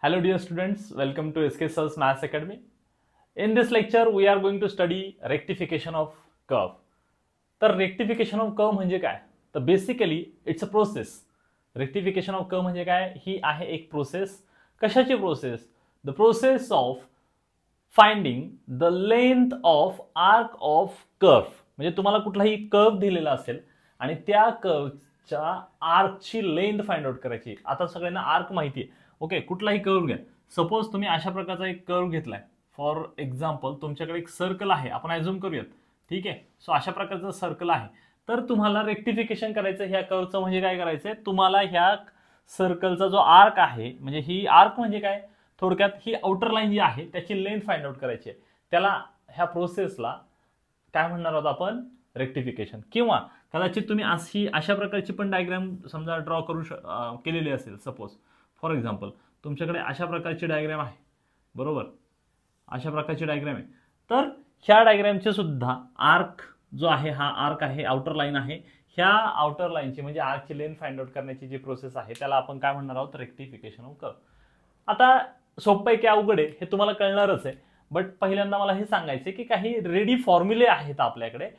Hello dear students, welcome to SK Sir's Maths Academy. In this lecture we are going to study rectification of curve. तर rectification of curve म्हणजे काय? तर basically it's a process. Rectification of curve म्हणजे काय? ही आहे एक process. कशाची process? The process of finding the length of arc of curve. म्हणजे तुम्हाला कुठलाही कर्व दिलेला असेल आणि त्या कर्वच्या आर्कची लेंथ फाइंड आउट करायची. आता सगळ्यांना आर्क माहिती आहे. ओके, कुठलाही कर्व घ्या. सपोज तुम्ही अशा प्रकारचा एक कर्व घेतलाय. फॉर एक्झाम्पल तुमच्याकडे एक सर्कल आहे, आपण ॲझ्युम करूयात. ठीक आहे, सो अशा प्रकारचं सर्कल आहे. तर तुम्हाला रेक्टिफिकेशन करायचं ह्या कर्वचं. म्हणजे काय करायचंय तुम्हाला, ह्या सर्कलचा जो आर्क आहे, म्हणजे ही आर्क म्हणजे काय, थोडक्यात ही आउटर लाईन जी आहे त्याची लेंथ फाइंड आउट करायची आहे. त्याला ह्या प्रोसेसला काय म्हणणार आहोत आपण? रेक्टिफिकेशन. किंवा कदाचित तुम्ही अशा प्रकारची पण डायग्राम समजा ड्रॉ केलेली असेल. सपोज फॉर एक्झाम्पल तुमच्याकडे अशा प्रकारची डायग्राम आहे, बरोबर, अशा प्रकारची डायग्राम आहे. तर ह्या डायग्रामचे सुद्धा आर्क जो आहे, हा आर्क आहे, आउटर लाईन आहे. ह्या आउटर लाईनची म्हणजे आर्कची लेंथ फाइंड आउट करण्याची जी प्रोसेस आहे त्याला आपण काय म्हणणार आहोत? Rectification of curve. आता सोपं आहे की अवघड आहे हे तुम्हाला कळणारच आहे. बट पहिल्यांदा मला हे सांगायचे की काही रेडी फॉर्म्युले आहेत आपल्याकडे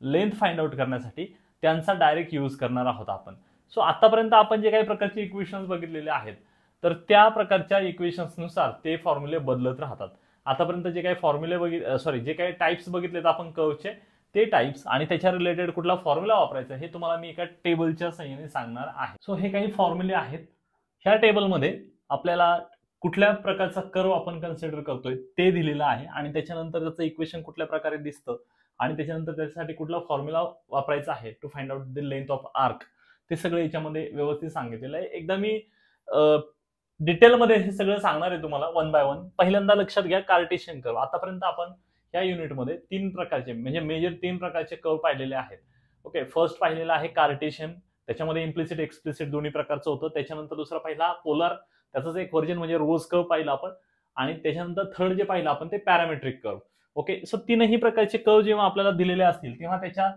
लेंथ फाइंड आउट करण्यासाठी, त्यांचा डायरेक्ट यूज करणार आहोत आपण. सो आतापर्यंत आपण जे काही प्रकारचे इक्वेशन्स बघितलेले आहेत तर त्या प्रकारच्या इक्वेशन्सनुसार ते फॉर्म्युले बदलत राहतात. आतापर्यंत जे काही फॉर्म्युले जे काही टाइप्स बघितलेत आपण कर्वचे, ते टाइप्स आणि त्याच्या रिलेटेड कुठला फॉर्म्युला वापरायचा हे तुम्हाला मी एका टेबलच्या सहाय्याने सांगणार आहे. सो हे काही फॉर्म्युले आहेत. ह्या टेबलमध्ये आपल्याला कुठल्या प्रकारचा कर्व आपण कन्सिडर करतोय ते दिलेलं आहे आणि त्याच्यानंतर त्याचं इक्वेशन कुठल्या प्रकारे दिसतं आणि त्याच्यानंतर त्याच्यासाठी कुठला फॉर्म्युला वापरायचा आहे to find out the length of arc, ते सगळं याच्यामध्ये व्यवस्थित सांगितलेलं आहे. एकदा मी डिटेलमध्ये हे सगळं सांगणार आहे तुम्हाला वन बाय वन. पहिल्यांदा लक्षात घ्या कार्टेशियन कर्व. आतापर्यंत आपण या युनिटमध्ये तीन प्रकारचे म्हणजे मेजर तीन प्रकारचे कर्व पाहिलेले आहेत. ओके, फर्स्ट पाहिलेला आहे कार्टेशियन, त्याच्यामध्ये इम्प्लिसिट एक्सप्लिसिट दोन्ही प्रकारचं होतं. त्याच्यानंतर दुसरा पहिला पोलर, त्याचाच एक व्हर्जन म्हणजे रोज कर्व पाहिला आपण. आणि त्याच्यानंतर थर्ड जे पाहिलं आपण ते पॅरामेट्रिक कर्व. ओके, सो तीनही प्रकारचे कर्व जेव्हा आपल्याला दिलेले असतील तेव्हा त्याच्या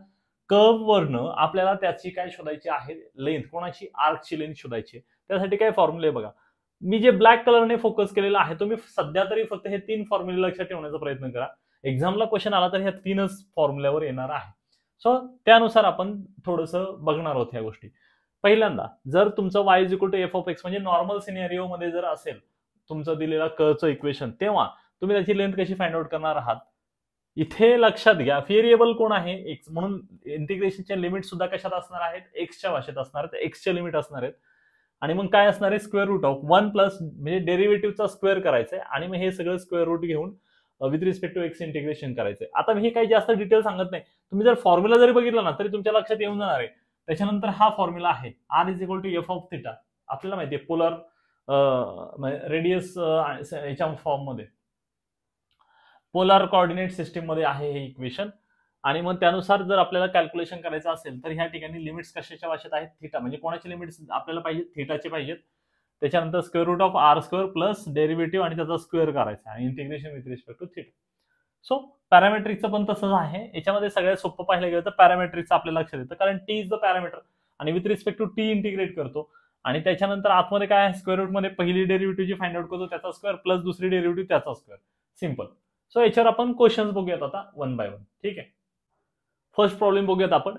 कर्व वरनं आपल्याला त्याची काय शोधायची आहे? लेंथ. कोणाची? आर्कची लेंथ शोधायची. त्यासाठी काय फॉर्म्युले बघा. मी जे ब्लॅक कलरने फोकस केलेला आहे तुम्ही सध्या तरी फक्त हे तीन फॉर्म्युले लक्षात ठेवण्याचा प्रयत्न करा. एक्झामला क्वेश्चन आला तर ह्या तीनच फॉर्म्युल्यावर येणार आहे. सो त्यानुसार आपण थोडंसं बघणार आहोत ह्या गोष्टी. पहिल्यांदा जर तुमचं y is equal to F of x म्हणजे नॉर्मल सिनेरिओ मध्ये जर असेल तुमचं दिलेला कर्वचं इक्वेशन, तेव्हा तुम्ही त्याची लेंथ कशी फाइंड आउट करणार आहात? इथे लक्षात घ्या व्हेरिएबल कोण आहे? एक्स. म्हणून इंटिग्रेशनच्या लिमिट सुद्धा कशात असणार आहेत? एक्सच्या भाषेत असणार आहेत, एक्सच्या लिमिट असणार आहेत. आणि मग काय असणार आहे? स्क्वेअर रूट ऑफ 1 प्लस म्हणजे डेरिव्हेटिव्हचा स्क्वेअर करायचा आहे आणि मग हे सगळं स्क्वेअर रूट घेऊन with respect to x integration करायचंय. आता मी हे काही जास्त डिटेल सांगत नाही, तुम्ही जर फॉर्म्युला जरी बघितला ना तरी तुमच्या लक्षात येऊन जाणार आहे. त्याच्यानंतर हा फॉर्म्युला आहे r is equal to F of theta. आपल्याला माहिती आहे पोलर रेडियस याच्या फॉर्म मध्ये पोलर कोऑर्डिनेट सिस्टीम मध्ये आहे हे इक्वेशन. आणि मग त्यानुसार जर आपल्याला कॅल्क्युलेशन करायचं असेल तर ह्या ठिकाणी लिमिट्स कशाच्या भाषेत आहेत? थिटा. म्हणजे कोणाचे लिमिट्स आपल्याला पाहिजे? थिटाचे पाहिजेत. त्याच्यानंतर square root of r square plus derivative आणि त्याचा स्क्वेअर करायचा आणि integration with respect to theta. So पॅरामेट्रिकचं पण तसंच आहे. याच्यामध्ये सगळ्यात सोपं पाहिलं गेलं तर पॅरामेट्रिकचं आपल्याला लक्षात येतं, कारण टी इज द पॅरामीटर आणि with respect to t integrate करतो. आणि त्याच्यानंतर आतमध्ये काय आहे? स्क्वेअर रूट मध्ये पहिली डेरिव्हेटिव्ह जी फाइंड आउट करतो त्याचा स्क्वेअर प्लस दुसरी डेरिव्हेटिव्ह त्याचा स्क्वेअर. सिंपल. सो याच्यावर आपण क्वेश्चन्स बघूयात आता वन बाय वन. ठीक आहे, फर्स्ट प्रॉब्लेम बघूयात आपण.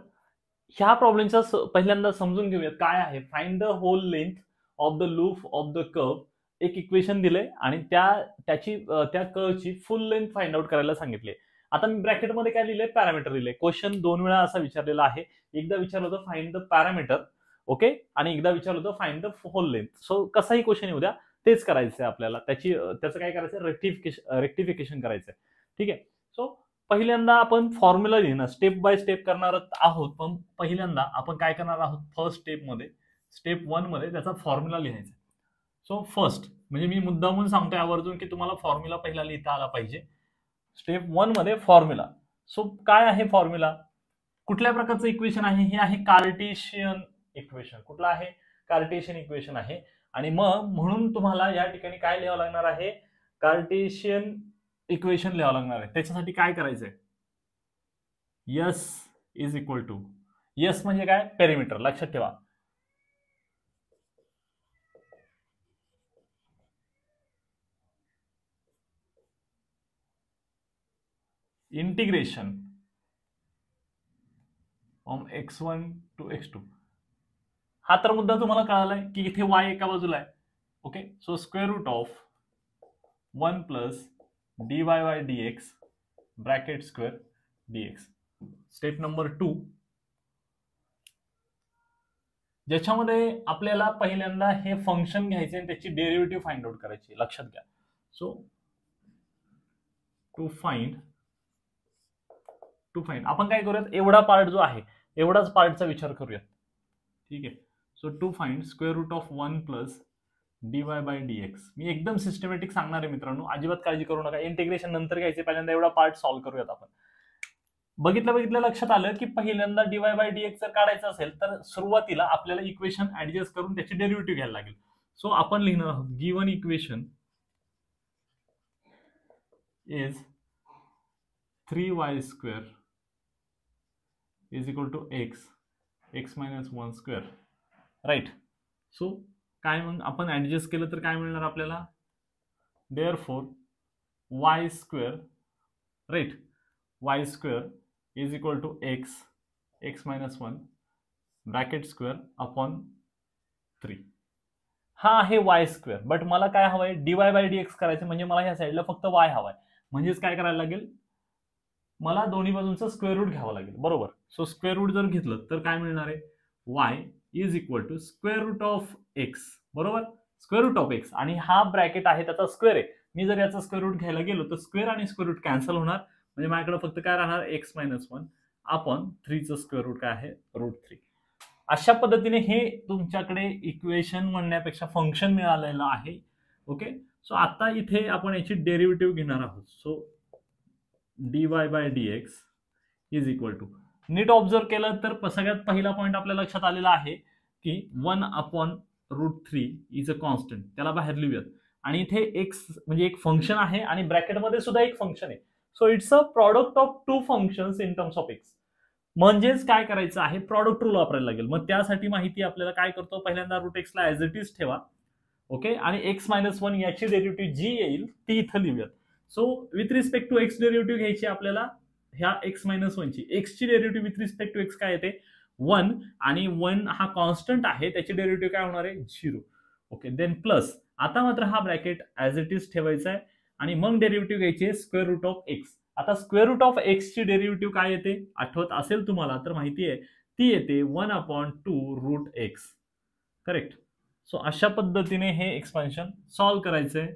ह्या प्रॉब्लेमचा पहिल्यांदा समजून घेऊयात काय आहे. Find the whole length of the loop of the curve. एक इक्वेशन दिले आणि त्या कर्वची फुल लेंथ फाइंड आउट करायला सांगितले. आता मी ब्रॅकेटमध्ये काय लिहिले? पॅरामीटर लिहिले. क्वेश्चन दोन वेळा असा विचारलेला आहे. एकदा विचारलं होतं फाइंड द पॅरामीटर, ओके, आणि एकदा विचारलं होतं find the whole length. So कसाही क्वेश्चन येऊ द्या तेच करायचंय आपल्याला. त्याचं काय करायचं? रेक्टिफिकेशन करायचंय. ठीक आहे. सो पहिल्यांदा आपण फॉर्म्युला लिहिणार, स्टेप बाय स्टेप करणार आहोत. पण पहिल्यांदा आपण काय करणार आहोत? फर्स्ट स्टेप 1 मध्ये त्याचा फॉर्म्युला लिहायचा. सो फर्स्ट म्हणजे मी मुद्दामून सांगतोय आवर्जून की तुम्हाला फॉर्म्युला पहिला लिहिता आला पाहिजे. स्टेप 1 मध्ये फॉर्म्युला. सो काय आहे फॉर्म्युला? कुठल्या प्रकारचं इक्वेशन आहे? हे आहे कार्टेशियन इक्वेशन. कुठलं आहे? कार्टेशियन इक्वेशन आहे. आणि मग म्हणून तुम्हाला या ठिकाणी काय लिहावं लागणार आहे? कार्टेशियन इक्वेशन लिहावं लागणार आहे. त्याच्यासाठी काय करायचंय? S is equal to, s म्हणजे काय? पेरिमीटर. लक्षात ठेवा. Integration from x1 to x2. हा तर मुद्दा तुम्हाला कळालाय की इथे y एका बाजूला आहे. Okay, so square root of 1 plus dy by dx bracket square dx. Step number 2, ज्याच्यामध्ये आपल्याला पहिल्यांदा हे फंक्शन घ्यायचे आणि त्याची डेरिव्हेटिव्ह फाइंड आउट करायची. लक्षात घ्या. सो टू फाइंड आपण काय करूयात, एवढा पार्ट जो आहे एवढाच पार्टचा विचार करूयात. ठीक आहे. So to find square root of 1 plus dy by dx. मी एकदम सिस्टमॅटिक सांगणार आहे मित्रांनो, अजिबात काळजी करू नका. इंटिग्रेशन नंतर घ्यायचे, पहिल्यांदा एवढा पार्ट सॉल्व्ह करूयात आपण. बघितलं लक्षात आलं की पहिल्यांदा dy बाय dx जर काढायचं असेल तर सुरुवातीला आपल्याला इक्वेशन ऍडजस्ट करून त्याची डेरिव्हेटिव्ह घ्यायला लागेल. सो आपण लिहिणार आहोत given equation is 3y square is equal to x minus 1 square. Right. So काय मग आपण ऍडजस्ट केलं तर काय मिळणार आपल्याला, therefore y square, right, y square is equal to x minus 1 bracket square upon 3. हा आहे y स्क्वेअर, बट मला काय हवंय, dy बाय dx करायचं, म्हणजे मला ह्या साईडला फक्त y हवाय. म्हणजेच काय करायला लागेल, मला दोन्ही बाजूंचं स्क्वेअर रूट घ्यावं लागेल. बरोबर. सो स्क्वेअर रूट जर घेतलं तर काय मिळणार आहे, y is equal to square root of x. बरोबर, स्क्वेअर रूट ऑफ x, आणि हा ब्रॅकेट आहे त्याचा स्क्वेअर आहे. मी जर याचा स्क्वेअर रूट घ्यायला गेलो तर स्क्वेअर आणि स्क्वेअर रूट कॅन्सल होणार, म्हणजे माझ्याकडे फक्त काय राहणार, x मायनस 1 अपॉन 3चं स्क्वेअर रूट काय आहे, √3. अशा पद्धतीने हे तुमच्याकडे इक्वेशन म्हणण्यापेक्षा फंक्शन मिळालेलं आहे. ओके. सो आता इथे आपण याची डेरिव्हेटिव्ह घेणार आहोत. So dy by dx is equal to, नीट ऑब्झर्व केलं तर सगळ्यात पहिला पॉईंट आपल्या लक्षात आलेला आहे की 1 अपॉन √3 इज अ कॉन्स्टंट. त्याला बाहेर लिहूयात. आणि इथे x म्हणजे एक फंक्शन आहे आणि ब्रॅकेटमध्ये सुद्धा एक फंक्शन आहे. So it's a product of two functions in terms of x. म्हणजेच काय करायचं आहे, प्रॉडक्ट रूल वापरायला लागेल. मग त्यासाठी माहिती आपल्याला काय करतो, पहिल्यांदा √x ला ऍज इट इज ठेवा. ओके. आणि x मायनस 1 याची डेरिव्हेटिव्ह जी येईल ती इथं लिहूयात. So with respect to x derivative घ्यायची आपल्याला, ह्या x मायनस 1 ची, x ची derivative with respect to x काय येते, 1, आणि 1 हा कॉन्स्टंट आहे, त्याची डेरिव्हेटिव्ह काय होणार आहे, 0. ओके. देन प्लस, आता मात्र हा ब्रॅकेट ऍज इट इज ठेवायचा आहे, आणि मग डेरिव्हेटिव्ह घ्यायची स्क्वेअर रूट ऑफ x. आता स्क्वेअर रूट ऑफ x ची डेरिव्हेटिव्ह काय येते, आठवत असेल तुम्हाला तर माहिती आहे, ती येते 1 अपॉन 2 √x. करेक्ट. सो अशा पद्धतीने हे एक्सपान्शन सॉल्व्ह करायचंय.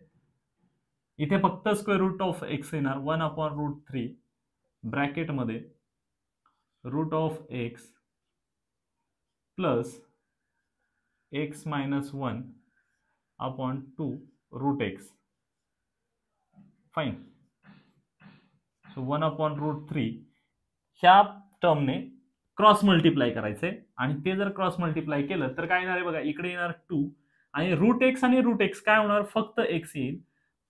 इथे फक्त स्क्वेअर रूट ऑफ x येणार, 1 अपॉन √3 ब्रॅकेटमध्ये root of x plus x minus 1 upon 2 √x. Fine. So 1 upon √3 ह्या टर्मने क्रॉस मल्टिप्लाय करायचंय, आणि ते जर क्रॉस मल्टिप्लाय केलं तर काय येणार आहे बघा, इकडे येणार 2, आणि √x आणि √x काय होणार, फक्त x येईल,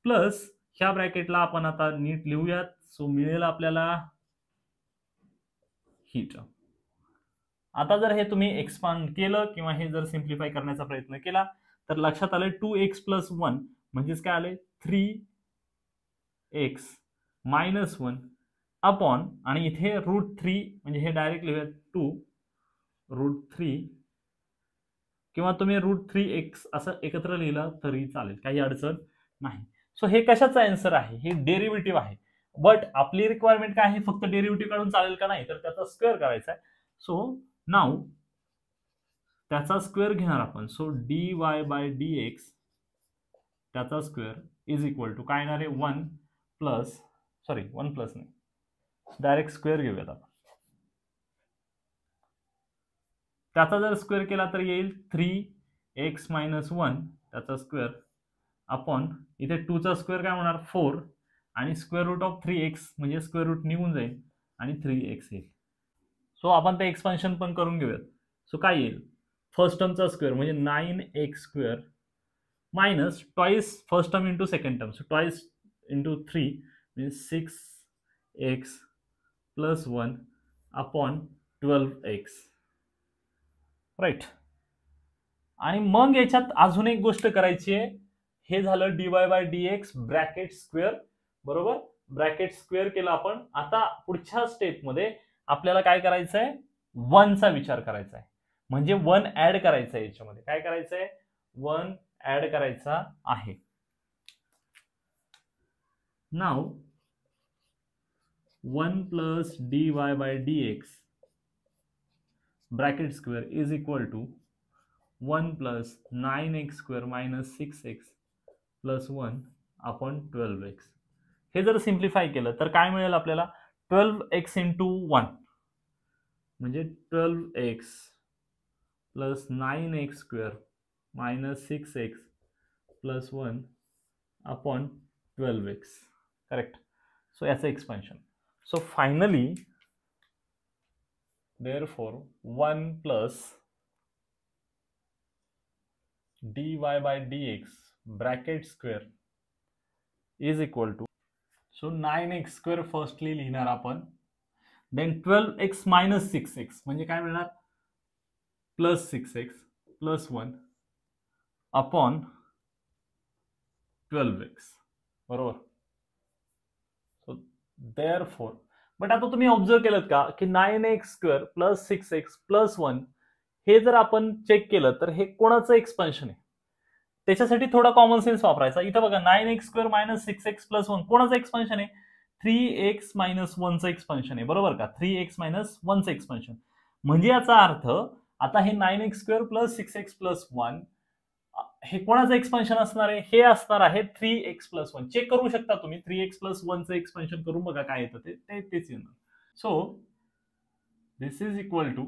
प्लस ह्या ब्रॅकेटला आपण आता नीट लिहूयात. सो मिळेल आपल्याला ही टर्म. आता जर हे तुम्ही एक्सपांड केलं किंवा हे जर सिम्प्लिफाय करण्याचा प्रयत्न केला तर लक्षात आले 2x प्लस 1 म्हणजेच काय आले, 3x मायनस 1 अपॉन, आणि इथे √3 म्हणजे हे डायरेक्ट लिहूयात 2 √3, किंवा तुम्ही √3x असं एकत्र लिहिलं तरी चालेल, काही अडचण नाही. सो हे कशाचा आन्सर आहे, हे डेरिव्हेटिव्ह आहे. बट आपली रिक्वायरमेंट काय आहे, फक्त डेरिव्हेटिव्ह काढून चालेल का, नाही तर त्याचा स्क्वेअर करायचा आहे. सो नाउ त्याचा स्क्वेअर घेणार आपण. सो dy बाय dx त्याचा स्क्वेअर इज इक्वल टू काय येणार आहे, 1 प्लस नाही, डायरेक्ट स्क्वेअर घेऊयात आपण. त्याचा जर स्क्वेअर केला तर येईल 3x मायनस 1 त्याचा स्क्वेअर अपॉन, इथे 2 चा स्क्वेअर काय होणार, 4, आणि स्क्वेअर रूट ऑफ 3x म्हणजे स्क्वेअर रूट निघून जाईल आणि 3x येईल. सो आपण ते एक्सपान्शन पण करून घेऊयात. सो काय येईल, फर्स्ट टर्मचा स्क्वेअर म्हणजे 9x square minus twice first term into second term, so twice into 3 म्हणजे 6x plus 1 upon 12x. Right. आणि मग याच्यात अजून एक गोष्ट करायची आहे. हे झालं dy by dx bracket square, बरोबर. ब्रॅकेट स्क्वेअर केलं आपण. आता पुढच्या स्टेपमध्ये आपल्याला काय करायचंय, 1 चा विचार करायचा आहे, म्हणजे 1 ऍड करायचं आहे याच्यामध्ये. काय करायचंय, 1 ऍड करायचा आहे. Now 1 plus dy by dx bracket square is equal to 1 plus 9x square minus 6x plus 1 upon 12x. हे जर सिम्प्लिफाय केलं तर काय मिळेल आपल्याला, 12x इंटू 1 म्हणजे 12x plus 9x square minus 6x plus 1 upon 12x. Correct. So याचं expansion. So finally therefore 1 plus dy by dx bracket square is equal to, so 9x square firstly लिहिणार आपण, then 12x minus 6x म्हणजे काय मिळणार, plus 6x plus 1 upon 12x. बरोबर. So therefore, but आता तुम्ही observe केलं का की 9x square plus 6x plus 1 हे जर आपण चेक केलं तर हे कोणाचं एक्सपेन्शन आहे, त्याच्यासाठी थोडा कॉमन सेन्स वापरायचा. इथं बघा 9x square minus 6x plus 1 कोणाचं एक्सपेन्शन आहे, 3x मायनस 1चं एक्सपेन्शन आहे. बरोबर का, 3x मायनस 1चं एक्सपेन्शन. म्हणजे याचा अर्थ आता हे 9x square plus 6x plus 1 हे कोणाचं एक्सपेन्शन असणार आहे, हे असणार आहे 3x प्लस 1. चेक करू शकता तुम्ही, 3x प्लस 1चं एक्सपेन्शन करून बघा काय येतं तेच येणार. So this is equal to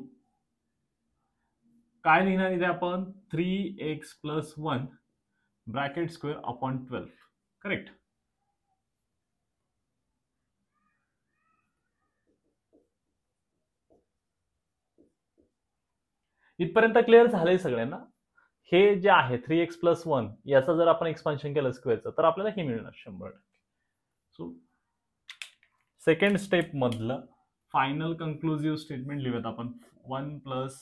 काय लिहिणार इथे आपण, 3x plus 1 bracket square upon 12. Correct. इथपर्यंत क्लिअर झालंय सगळ्यांना. हे जे आहे 3x प्लस 1 याचा जर आपण एक्सपान्शन केलं स्क्वेअरचं तर आपल्याला हे मिळणार 100%. सो सेकंड स्टेप मधलं फायनल कंक्लुझिव्ह स्टेटमेंट लिहूयात आपण. 1 plus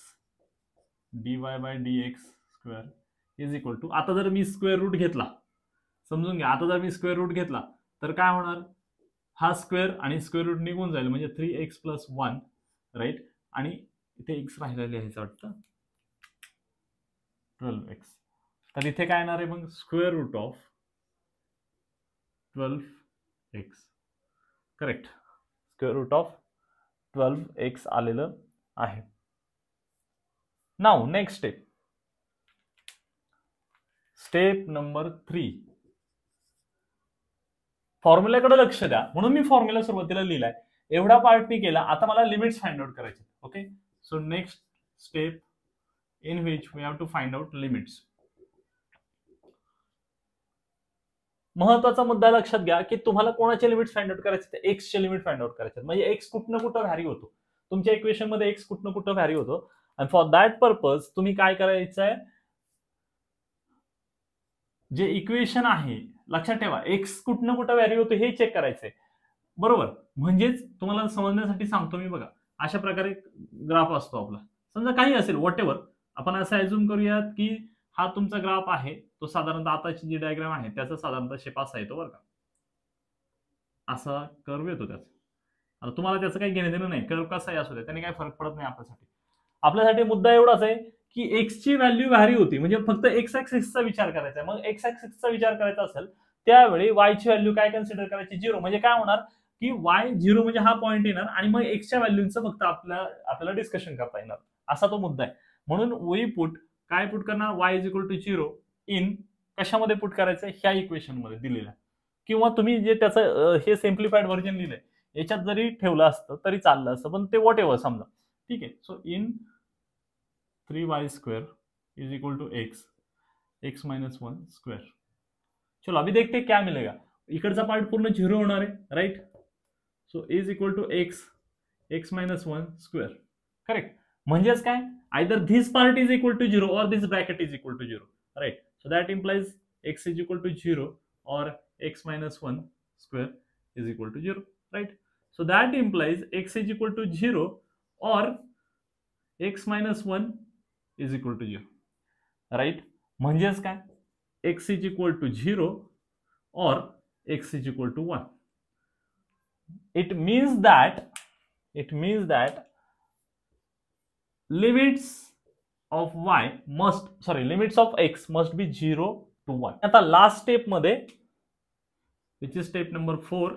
dy by dx square is equal to, आता जर मी स्क्वेअर रूट घेतला, समजून घ्या, आता जर मी स्क्वेअर रूट घेतला तर काय होणार, हा स्क्वेअर आणि स्क्वेअर रूट निघून जाईल म्हणजे 3x प्लस 1 राईट, आणि इथे x राहिला लिहायचं वाटतं 12x. तर इथे काय येणार आहे मग, square root of 12x. Correct. Square root of 12x आलेलं आहे. Now next step, step number 3. फॉर्म्युल्याकडे लक्ष द्या, म्हणून मी फॉर्म्युला सुरुवातीला लिहिलाय. एवढा पार्ट मी केला. आता मला लिमिट्स फाइंड आउट करायचे. Okay. So next step in which we have to find out limits. महत्वाचा मुद्दा लक्षात घ्या की तुम्हाला कोणाचे लिमिट्स फाइंड आउट करायचे, ते x चे लिमिट फाइंड आउट करायचे. म्हणजे x कुठनं कुठं व्हॅरी होतो, तुमच्या इक्वेशन मध्ये x कुठनं कुठं व्हॅरी होतो. आणि फॉर दॅट पर्पज तुम्ही काय करायचं आहे, जे इक्वेशन आहे लक्षात ठेवा, x कुठनं कुठं व्हॅरी होतो हे चेक करायचंय. बरोबर. म्हणजेच तुम्हाला समजण्यासाठी सांगतो मी, बघा अशा प्रकारे ग्राफ असतो आपला, समजा काही असेल व्हॉटएव्हर. आपण असं ऍझ्युम करूयात की हा तुमचा ग्राफ आहे, तो साधारणतः आताची जी डायग्राम आहे त्याचा साधारणतः शेप असा येतो बरं का, असा कर्व येतो त्याचा. आता तुम्हाला त्याचं काही घेणं देणं नाही, कर्व कसाही असू दे, त्याने काही फरक पडत नाही आपल्यासाठी. आपल्यासाठी मुद्दा एवढाच आहे की x ची व्हॅल्यू व्हॅरी होती, म्हणजे फक्त x ऍक्सिसचा विचार करायचा आहे. मग x ऍक्सिसचा विचार करायचा असेल त्यावेळी y ची व्हॅल्यू काय कन्सिडर करायची, 0. म्हणजे काय होणार की y 0 म्हणजे हा पॉईंट येणार आणि मग x च्या व्हॅल्यूचं फक्त आपल्याला डिस्कशन करता येणार, असा तो मुद्दा आहे. म्हणून वी पुट काय पुट करणार, y is equal to 0 in कशामध्ये पुट करायचं, ह्या इक्वेशन मध्ये दिलेलं, किंवा तुम्ही जे त्याचं हे सिम्प्लिफाईड व्हर्जन लिहिलंय याच्यात जरी ठेवलं असतं तरी चाललं असतं, पण ते व्हॉट एव्हर समजा. ठीक आहे. So in 3y square is equal to x minus 1 square. चलो अभी देखते क्या मिलेगा. इकडचा पार्ट पूर्ण 0 होणार आहे right. So is equal to x minus 1 square. Correct. म्हणजेच काय, either this part is equal to 0 or this bracket is equal to 0, right? So that implies x is equal to 0 or x minus 1 square is equal to 0, right? So that implies x is equal to 0 or x minus 1 is equal to 0, right? म्हणजेच काय, x is equal to 0 or x is equal to 1. it means that limits of x must be 0 to 1. आता last step मध्ये, which is step number 4,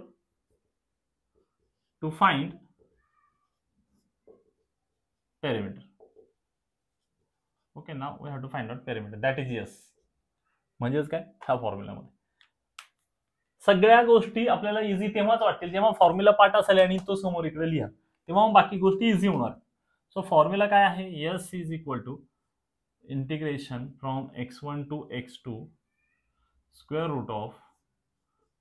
to find perimeter. Okay, now we have to find out perimeter, that is yes. म्हणजेच काय, ह्या फॉर्म्युलामध्ये सगळ्या गोष्टी आपल्याला easy तेव्हाच वाटतील जेव्हा फॉर्म्युला पार्ट असेल आणि तो समोर इकडे लिहा, तेव्हा मग बाकी गोष्टी इझी होणार. सो फॉर्म्युला काय आहे, S is equal to integration from x1 to x2 square root of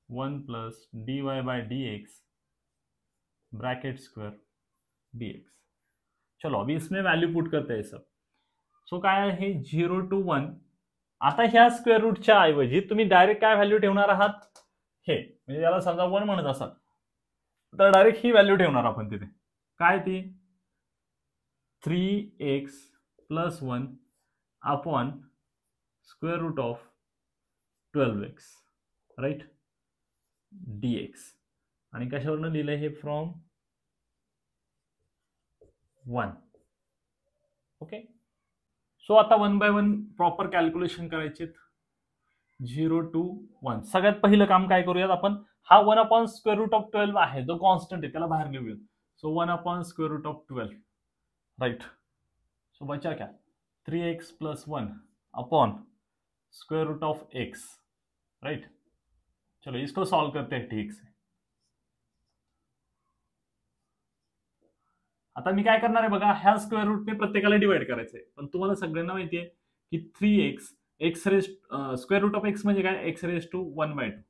1 plus dy by dx bracket square dx. चलो अभी इसमें वैल्यू पुट करते हैं सब. सो काय आहे 0 टू 1. आता ह्या स्क्वेअर रूटच्या ऐवजी तुम्ही डायरेक्ट काय व्हॅल्यू ठेवणार आहात, हे म्हणजे याला समजा 1 म्हणत असाल तर डायरेक्ट ही व्हॅल्यू ठेवणार आपण तिथे. काय ती 3x plus 1 upon square root of 12x right dx. आणि कशावरनं लिहिलंय हे, फ्रॉम 1. ओके, सो आता 1 बाय 1 प्रॉपर कॅल्क्युलेशन करायचे. 0 टू 1. सगळ्यात पहिलं काम काय करूयात आपण, हा 1 अपॉन स्क्वेअर रूट ऑफ 12 आहे जो कॉन्स्टंट आहे त्याला बाहेर घेऊयात. So 1 upon square root of 12 right. So बचा क्या 3x plus 1 upon square root of x right. चलो इसको सॉल्व करते हैं ठीक से. आता मी काय करणार आहे बघा, ह्या स्क्वेअर रूटने प्रत्येकाला डिवाइड करायचंय, पण तुम्हाला सगळ्यांना माहितीये की 3x x raise square root of x म्हणजे काय, x रेज टू 1/2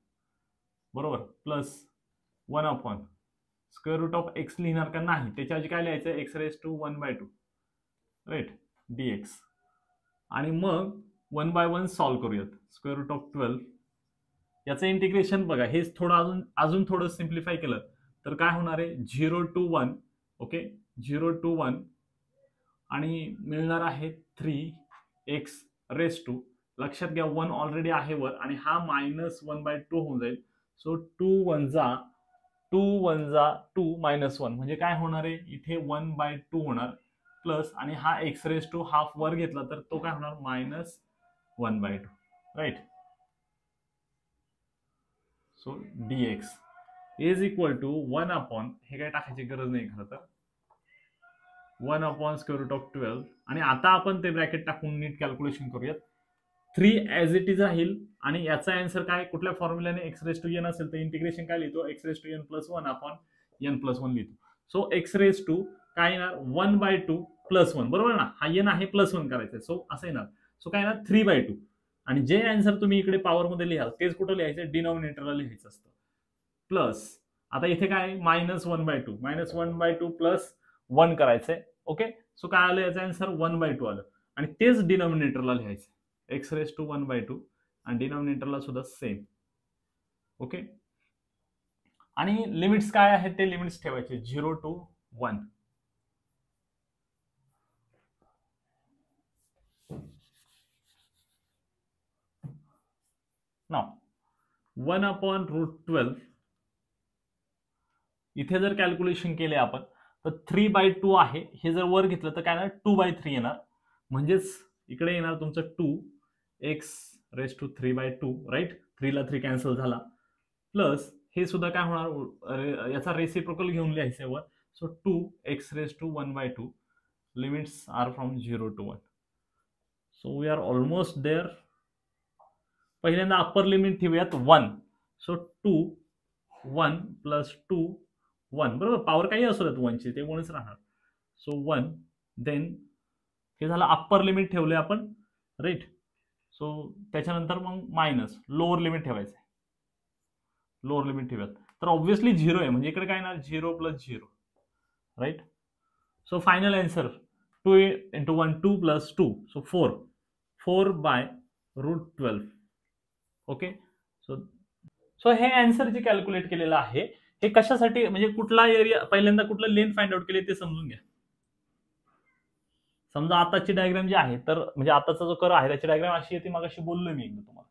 बरोबर, plus 1 upon square root of x लिहिणार का नाही, त्याच्याऐवजी काय लिहायचं, x raise to 1/2 right dx. आणि मग 1 बाय 1 सॉल्व करूयात. स्क्वेअर रूट ऑफ 12 याचं इंटिग्रेशन बघा, हे थोडं अजून थोडं सिम्प्लिफाय केलं तर काय होणार आहे 0 टू 1. ओके 0 टू 1 आणि मिळणार आहे 3x रेस टू, लक्षात घ्या 1 ऑलरेडी आहे वर आणि हा मायनस 1/2 होऊन जाईल. सो 2 1 जा 2 मायनस 1 म्हणजे काय होणार आहे इथे 1/2 होणार, प्लस आणि हा x रेस टू हाफ वर घेतला तर तो काय होणार minus 1/2 right. So dx is equal to 1 upon, हे काय टाकायची गरज नाही खरं तर, 1 अपॉन स्क्वेअर रूट ऑफ 12. आणि आता आपण ते ब्रॅकेट टाकून नीट कॅल्क्युलेशन करूयात. 3 ॲज इट इज राहील आणि याचा आन्सर काय, कुठल्या फॉर्म्युलाने x रेस टू n असेल तर इंटिग्रेशन काय लिहितो, x raise to n plus 1 upon n plus 1 लिहितो. सो x रेस टू काय येणार 1/2 प्लस 1 बरोबर ना, हा n आहे प्लस 1 करायचं, सो असं येणार. सो काय येणार 3/2. आणि जे आन्सर तुम्ही इकडे पॉवर मध्ये लिहाल तेच कुठं लिहायचं, डिनॉमिनेटरला लिहायचं असतं. प्लस आता इथे काय मायनस 1/2 प्लस 1 करायचंय. ओके, सो काय आलं याचा आन्सर 1/2 आलं आणि तेच डिनॉमिनेटरला लिहायचं, x रेस टू 1/2 आणि डिनॉमिनेटरला सुद्धा सेम. ओके, आणि लिमिट्स काय आहेत ते लिमिट्स ठेवायचे 0 टू 1. नाउ 1 अपॉन रूट 12 इथे जर कॅल्क्युलेशन केले आपण तर 3/2 आहे, हे जर वर घेतलं तर काय येणार 2/3 येणार, म्हणजेच इकडे येणार तुमचं 2x रेस टू 3/2 राइट. 3 ला 3 कॅन्सल झाला, प्लस हे सुद्धा काय होणार याचा रेसिप्रोकल घेऊन लिहायचं वर. So 2x raise to 1/2 limits are from 0 to 1. So we are almost there. पहिल्यांदा अप्पर लिमिट ठेवूयात 1. सो 2 1 प्लस 2 1 बरोबर, पॉवर काही असू द्यात 1 ची ते 1च राहणार. सो 1 देन हे झालं अप्पर लिमिट ठेवले आपण राइट. सो त्याच्यानंतर मग मायनस लोअर लिमिट ठेवायचं, लोअर लिमिट ठेवूयात तर ऑब्व्हियसली 0 आहे म्हणजे इकडे काय येणार 0 plus 0 right. So final answer 2 into 1 2 plus 2 so 4 by root 12. Okay, so हे आन्सर जे कॅल्क्युलेट केलेलं आहे हे कशासाठी, म्हणजे कुठला एरिया पहिल्यांदा कुठलं लेंथ फाइंड आउट केले ते समजून घ्या. समजा आताची डायग्राम जी आहे तर म्हणजे आताचा जो कर्व आहे त्याची डायग्राम अशी येते, मगाशी बोललो मी एकदा तुम्हाला.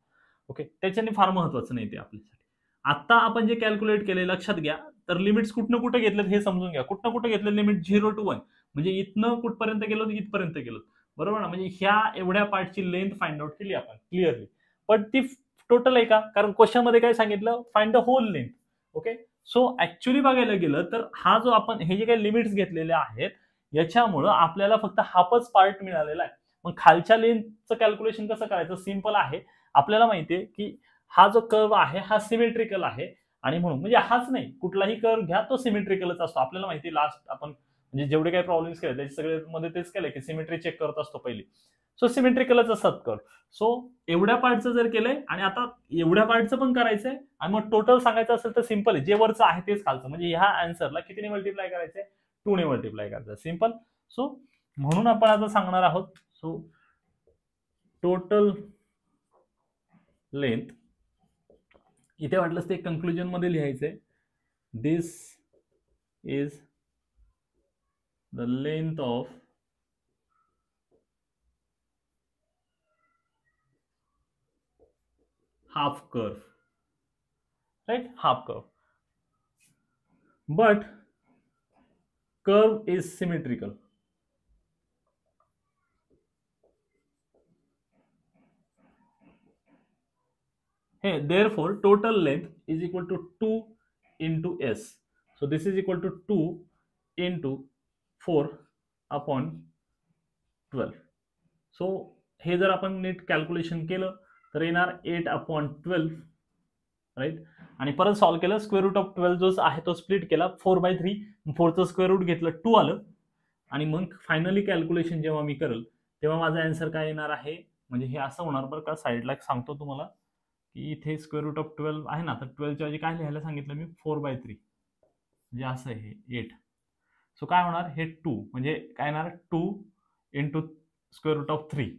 ओके, त्याच्याने फार महत्वाचं नाही ते आपल्यासाठी. आता आपण जे कॅल्क्युलेट केले लक्षात घ्या, तर लिमिट्स कुठनं कुठं घेतलेत हे समजून घ्या. कुठनं कुठं घेतले लिमिट 0 to 1, म्हणजे इथनं कुठपर्यंत गेलो इथपर्यंत गेलो, बरोबर ना. म्हणजे ह्या एवढ्या पार्टची लेंथ फाइंड आउट केली आपण क्लिअरली, पण ती टोटल आहे का, कारण क्वेश्चन मध्ये काय सांगितलं, find the whole length. Okay, so actually बघायला गेलं तर हा जो आपण हे जे काही लिमिट्स घेतलेले आहेत याच्यामुळं आपल्याला फक्त हाफच पार्ट मिळालेला आहे. मग खालच्या लेंथचं कॅल्क्युलेशन कसं करायचं, सिंपल आहे. आपल्याला माहितीये की हा जो कर्व आहे हा सिमेट्रिकल आहे, आणि म्हणून म्हणजे हाच नाही, कुठलाही कर्व घ्या तो सिमेट्रिकलच असतो. आपल्याला माहिती, लास्ट आपण म्हणजे जेवढे काही प्रॉब्लेम्स केले त्याचे सगळे मध्ये तेच केलंय की सिमेट्री चेक करत असतो पहिली. सो सिमेट्रिकलच असतात कर्व. सो एवढ्या पार्टचं जर केलंय आणि आता एवढ्या पार्टचं पण करायचंय, आणि मग टोटल सांगायचं असेल तर सिंपल आहे, जे वरचं आहे तेच खालचं. म्हणजे ह्या आन्सरला कितीने मल्टिप्लाय करायचंय, 2 ने मल्टिप्लाय करायचं, सिंपल. सो म्हणून आपण आता सांगणार आहोत, सो टोटल लेंथ, इथे वाटलंच ते कंक्लुजन मध्ये लिहायचंय, this is the length of half curve, right, half curve, but curve is symmetrical. Hey, therefore total length is equal to 2 into s. So this is equal to 2 into 4 upon 12. so हे जर आपण नीट calculation केलं तर येणार 8 upon 12, right. आणि परत solve केलं, square root of 12 जो आहे तो स्प्लिट केला 4/3, 4चं स्क्वेअर रूट घेतलं 2 आलं, आणि मग फायनली कॅल्क्युलेशन जेव्हा मी करेल तेव्हा माझा आन्सर काय येणार आहे, म्हणजे हे असं होणार बरं का. साईडला सांगतो तुम्हाला की इथे स्क्वेअर रूट ऑफ 12 आहे ना, तर 12च्या ऐवजी काय लिहायला सांगितलं मी, 4/3, म्हणजे असं आहे 8. सो काय होणार, हे 2 म्हणजे काय येणार, 2 इंटू स्क्वेअर रूट ऑफ 3,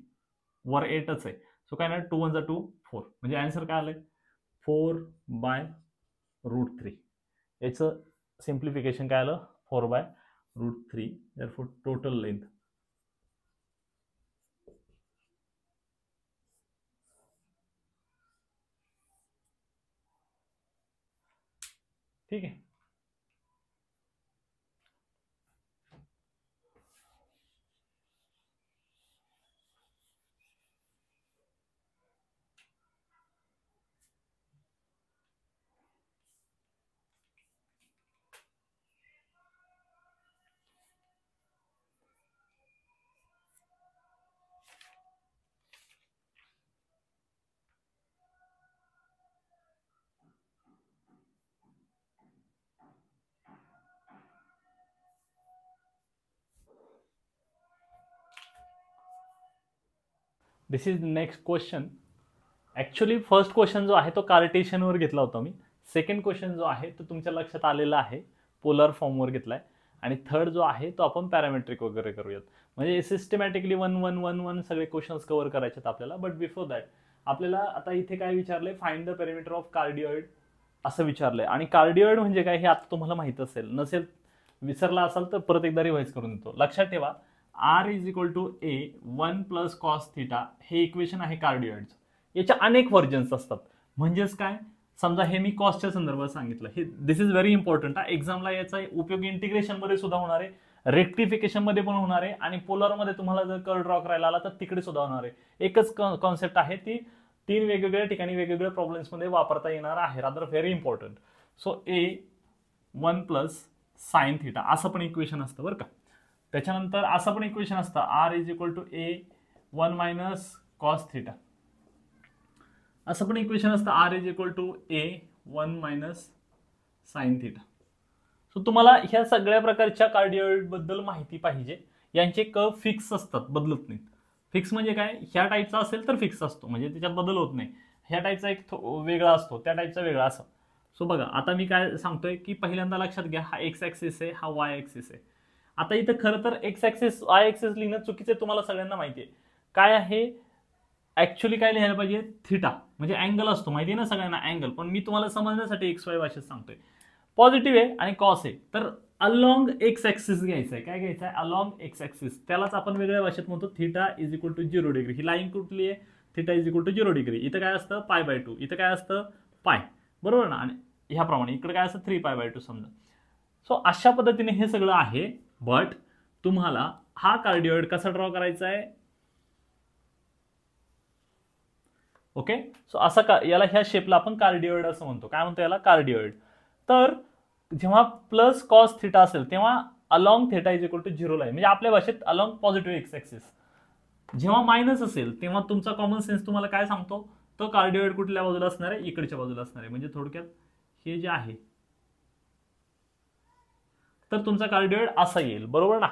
वर 8च आहे. सो काय येणार, 2 1 2 4, म्हणजे आन्सर काय आलंय, 4/√3. याचं सिम्प्लिफिकेशन काय आलं, 4/√3. therefore टोटल लेंथ, ठीक आहे. This is next question. Actually first question जो आहे तो कार्टेशियनवर घेतला होता मी. सेकंड क्वेश्चन जो आहे तो तुमच्या लक्षात आलेला आहे, पोलर फॉर्मवर घेतलाय. आणि थर्ड जो आहे तो आपण पॅरामेट्रिक वगैरे करूयात, म्हणजे सिस्टमॅटिकली 1 1 1 1 सगळे क्वेश्चन्स कव्हर करायचे आपल्याला. बट बिफोर दॅट आपल्याला आता इथे काय विचारलंय, फाइंड द पेरिमीटर ऑफ कार्डिओइड असं विचारलंय. आणि कार्डिओइड म्हणजे काय हे आता तुम्हाला माहित असेल, नसेल विसरला असाल तर परत एकदा रिवाइज करून देतो. लक्षात ठेवा, r is equal to a 1 plus cos theta हे इक्वेशन आहे कार्डिओइडचं. याच्या अनेक व्हर्जन्स असतात. म्हणजेच काय, समजा हे मी कॉस्टच्या संदर्भात सांगितलं, हे दिस इज व्हेरी इम्पॉर्टंट. एक्झामला याचा उपयोग इंटिग्रेशन मध्ये सुद्धा होणार आहे, रेक्टिफिकेशन मध्ये पण होणार आहे, आणि पोलर मध्ये तुम्हाला जर कर्व ड्रॉ करायला आला तर तिकडे सुद्धा होणार आहे. एकच कॉन्सेप्ट आहे, ती 3 वेगवेगळ्या ठिकाणी वेगवेगळ्या प्रॉब्लेम्स मध्ये वापरता येणार आहे. Rather very important. So a 1 plus sine theta असं पण इक्वेशन असतं बरं का. त्याच्यानंतर असं पण इक्वेशन असतं, r is equal to a 1 minus cos theta. असं पण इक्वेशन असतं, r is equal to a 1 minus sine theta. So तुम्हाला ह्या सगळ्या प्रकारच्या कार्डिओइड बद्दल माहिती पाहिजे. यांचे कर्व फिक्स असतात, बदलत नाहीत. फिक्स म्हणजे काय, ह्या टाईपचा असेल तर फिक्स असतो, म्हणजे त्याच्यात बदल होत नाही. ह्या टाईपचा एक वेगळा असतो, त्या टाईपचा वेगळा असं. सो बघा आता मी काय सांगतोय की पहिल्यांदा लक्षात घ्या, हा एक्स ऍक्सिस आहे, हा वाय ऍक्सिस आहे. आता इथं खरं तर एक्स ऍक्सिस वाय ऍक्सिस लिहिणं चुकीचं आहे, तुम्हाला सगळ्यांना माहिती आहे. काय आहे ऍक्च्युली काय लिहायला पाहिजे, थिटा म्हणजे अँगल असतो, माहिती आहे ना सगळ्यांना अँगल. पण मी तुम्हाला समजण्यासाठी एक्स वाय भाषेत सांगतोय. पॉझिटिव्ह आहे आणि कॉस आहे, तर अलॉंग एक्स ऍक्सिस घ्यायचं आहे. काय घ्यायचं आहे, अलॉंग एक्स ऍक्सिस. त्यालाच आपण वेगळ्या भाषेत म्हणतो theta is equal to 0 degree. ही लाईन कुठली आहे, theta is equal to 0 degree. इथं काय असतं, π/2. इथं काय असतं, पाय. बरोबर ना. आणि ह्याप्रमाणे इकडे काय असं 3π/2 समजा. सो अशा पद्धतीने हे सगळं आहे. बट तुम्हाला हा कार्डिओइड कसा ड्रॉ करायचा आहे, ओके. सो असा याला ह्या शेपला आपण कार्डिओइड असं म्हणतो. काय म्हणतो याला, कार्डिओइड. तर जेव्हा प्लस कॉस थिटा असेल तेव्हा along theta is equal to 0 ला आहे, म्हणजे आपल्या भाषेत अलॉंग पॉझिटिव्ह एक्स ऍक्सिस. जेव्हा मायनस असेल तेव्हा तुमचा कॉमन सेन्स तुम्हाला काय सांगतो, तो कार्डिओइड कुठल्या बाजूला असणार आहे, इकडच्या बाजूला असणार आहे. म्हणजे थोडक्यात हे जे आहे तर तुमचा कार्डिओइड असा येईल, बरोबर ना.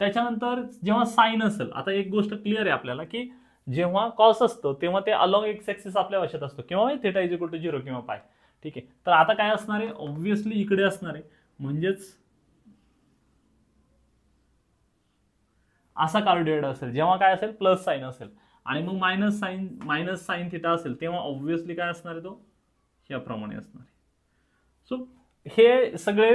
त्याच्यानंतर जेव्हा साइन असेल, आता एक गोष्ट क्लिअर आहे आपल्याला की जेव्हा कॉस असतो तेव्हा ते अलॉंग एक्स ऍक्सिस आपल्या भाषेत असतो, किंवा थिटा इज इक्वल टू 0 किंवा पाय. ठीक आहे. तर आता काय असणार आहे, ऑब्व्हियसली इकडे असणार आहे, म्हणजेच असा कार्डिओइड असेल. जेव्हा काय असेल, प्लस साइन असेल, आणि मग मायनस साइन थिटा असेल तेव्हा ऑब्व्हियसली काय असणार आहे, तो याप्रमाणे असणार आहे. सो हे सगळे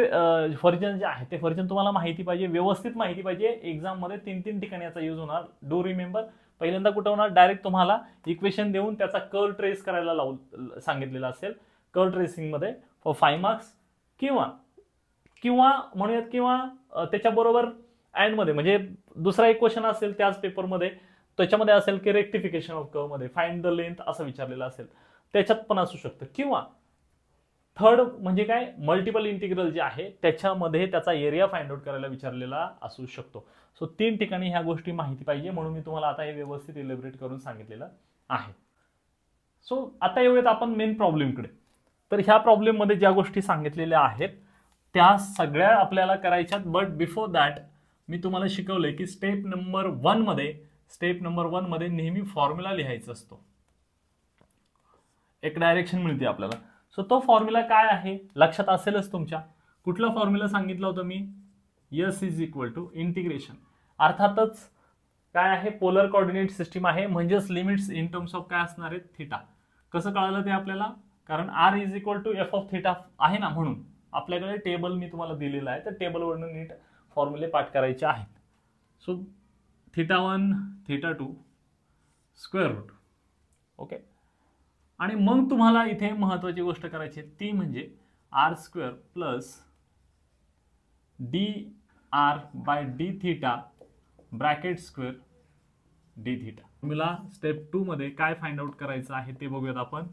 व्हर्जन जे आहे ते व्हर्जन तुम्हाला माहिती पाहिजे, व्यवस्थित माहिती पाहिजे. एक्झाम मध्ये 3 ठिकाणी याचा यूज होणार. डू रिमेंबर, पहिल्यांदा कुठं होणार, डायरेक्ट तुम्हाला इक्वेशन देऊन त्याचा कर्व ट्रेस करायला सांगितलेला असेल, कर्व ट्रेसिंग मध्ये फॉर 5 मार्क्स, किंवा म्हणूयात, किंवा त्याच्याबरोबर अँड मध्ये म्हणजे दुसरा एक क्वेश्चन असेल त्याच पेपरमध्ये, त्याच्यामध्ये असेल की रेक्टिफिकेशन ऑफ कर्व मध्ये फाइंड द लेंथ असं विचारलेलं असेल, त्याच्यात पण असू शकतं. किंवा थर्ड म्हणजे काय, मल्टिपल इंटिग्रल जे आहे त्याच्यामध्ये त्याचा एरिया फाइंड आउट करायला विचारलेला असू शकतो. सो 3 ठिकाणी ह्या गोष्टी माहिती पाहिजे, म्हणून मी तुम्हाला आता हे व्यवस्थित इलेबरेट करून सांगितलेलं आहे. सो आता येऊयात आपण मेन प्रॉब्लेमकडे. तर ह्या प्रॉब्लेम मध्ये ज्या गोष्टी सांगितलेल्या आहेत त्या सगळ्या आपल्याला करायच्यात. बट बिफोर दॅट मी तुम्हाला शिकवलंय की स्टेप नंबर 1 मध्ये नेहमी फॉर्म्युला लिहायचा असतो. एक डायरेक्शन मिळते आपल्याला. सो तो फॉर्म्युला काय आहे लक्षात असेलच तुमच्या. कुठला फॉर्म्युला सांगितला होता मी, S is equal to integration. अर्थातच काय आहे, पोलर कोऑर्डिनेट सिस्टीम आहे, म्हणजेच लिमिट्स इन टर्म्स ऑफ काय असणार आहे, थिटा. कसं कळालं ते आपल्याला, कारण R is equal to F of theta आहे ना, म्हणून आपल्याकडे टेबल मी तुम्हाला दिलेलं आहे, तर टेबलवरून नीट फॉर्म्युले पाठ करायचे आहेत. So θ1 θ2 square root, okay. आणि मग तुम्हाला इथे महत्वाची गोष्ट करायची ती म्हणजे r square plus D R by D theta bracket square d theta. Formula step 2 मध्ये काय फाइंड आउट करायचं आहे ते बघूयात आपण.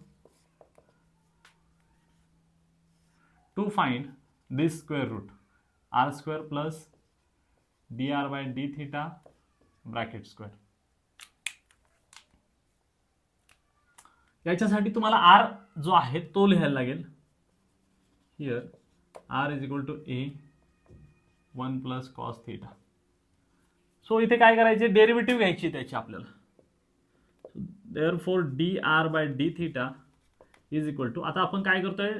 To find this square root R square plus D R by D theta bracket square. याच्यासाठी तुम्हाला R जो आहे तो लिहायला लागेल. Here R is equal to A 1 plus cos theta. So इथे काय करायचे, डेरिव्हेटिव्ह घ्यायची त्याची आपल्याला. Therefore D R by D theta is equal to, आता आपण काय करतोय,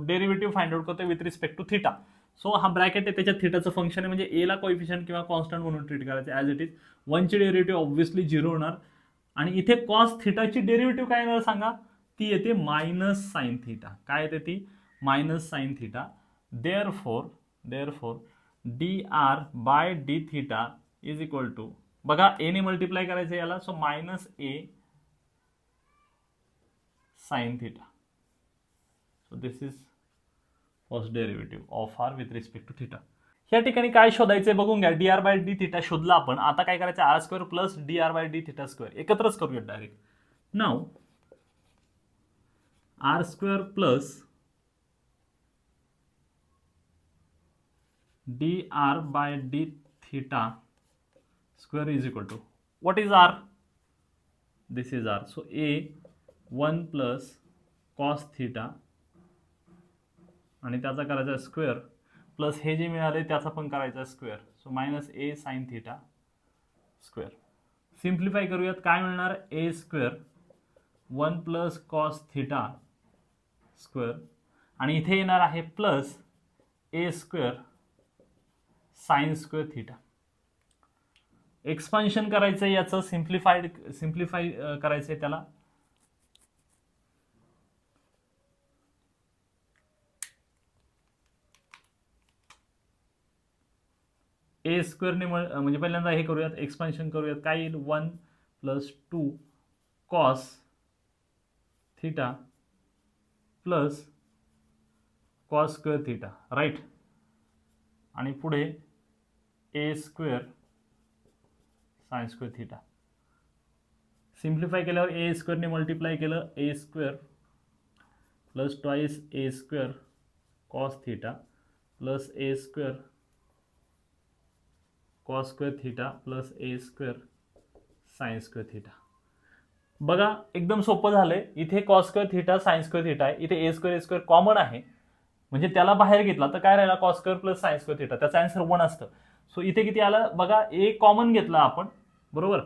डेरिव्हेटिव्ह फाइंड आउट करतोय with respect to theta. So हा ब्रॅकेट आहे, त्याच्यात थिटाचं फंक्शन आहे, म्हणजे ए ला कोएफिशियंट किंवा कॉन्स्टंट म्हणून ट्रीट करायचं ॲज इट इज. 1 ची डेरिव्हेटिव्ह ऑब्व्हियसली 0 होणार, आणि इथे कॉस थिटाची डेरिव्हेटिव्ह काय येणार सांगा, ती येते मायनस साइन थिटा. काय येते ती, minus sine theta. Therefore D R by D theta is equal to, बघा ए ने मल्टिप्लाय करायचं याला, so minus A sine theta. So this is first derivative of R with respect to theta. या ठिकाणी काय शोधायचंय बघून घ्या. D R by D theta शोधला आपण. आता काय करायचं, R square plus D R by D theta square एकत्रच करूया direct. Now R square plus D R by D theta square is equal to, what is R, this is R. So A 1 plus cos theta आणि त्याचा करायचा square, plus हे जे मिळाले त्याचा पण करायचा स्क्वेअर. सो मायनस ए साइन थिटा स्क्वेअर. सिम्प्लिफाय करूयात, काय मिळणार, a square 1 plus cos theta square, आणि इथे येणार आहे plus a square sine square theta. Expansion करायचं याचं, सिम्प्लिफाय करायचंय त्याला. ए स्क्वेअरने म्हणजे पहिल्यांदा हे करूयात, एक्सपान्शन करूयात. काय येईल, 1 plus 2 cos theta plus cos square theta, right. आणि पुढे a square sine square theta. Simplify केल्यावर ए स्क्वेअरने मल्टिप्लाय केलं, a square plus twice a square cos theta plus a square cos square theta plus a square sine square theta. बघा एकदम सोपं झालंय. इथे cos square theta sine square theta आहे, इथे ए स्क्वेअर कॉमन आहे, म्हणजे त्याला बाहेर घेतला तर काय राहिला, cos square plus sign square theta. त्याचा आन्सर 1 असतं. सो इथे किती आलं बघा, ए कॉमन घेतला आपण, बरोबर.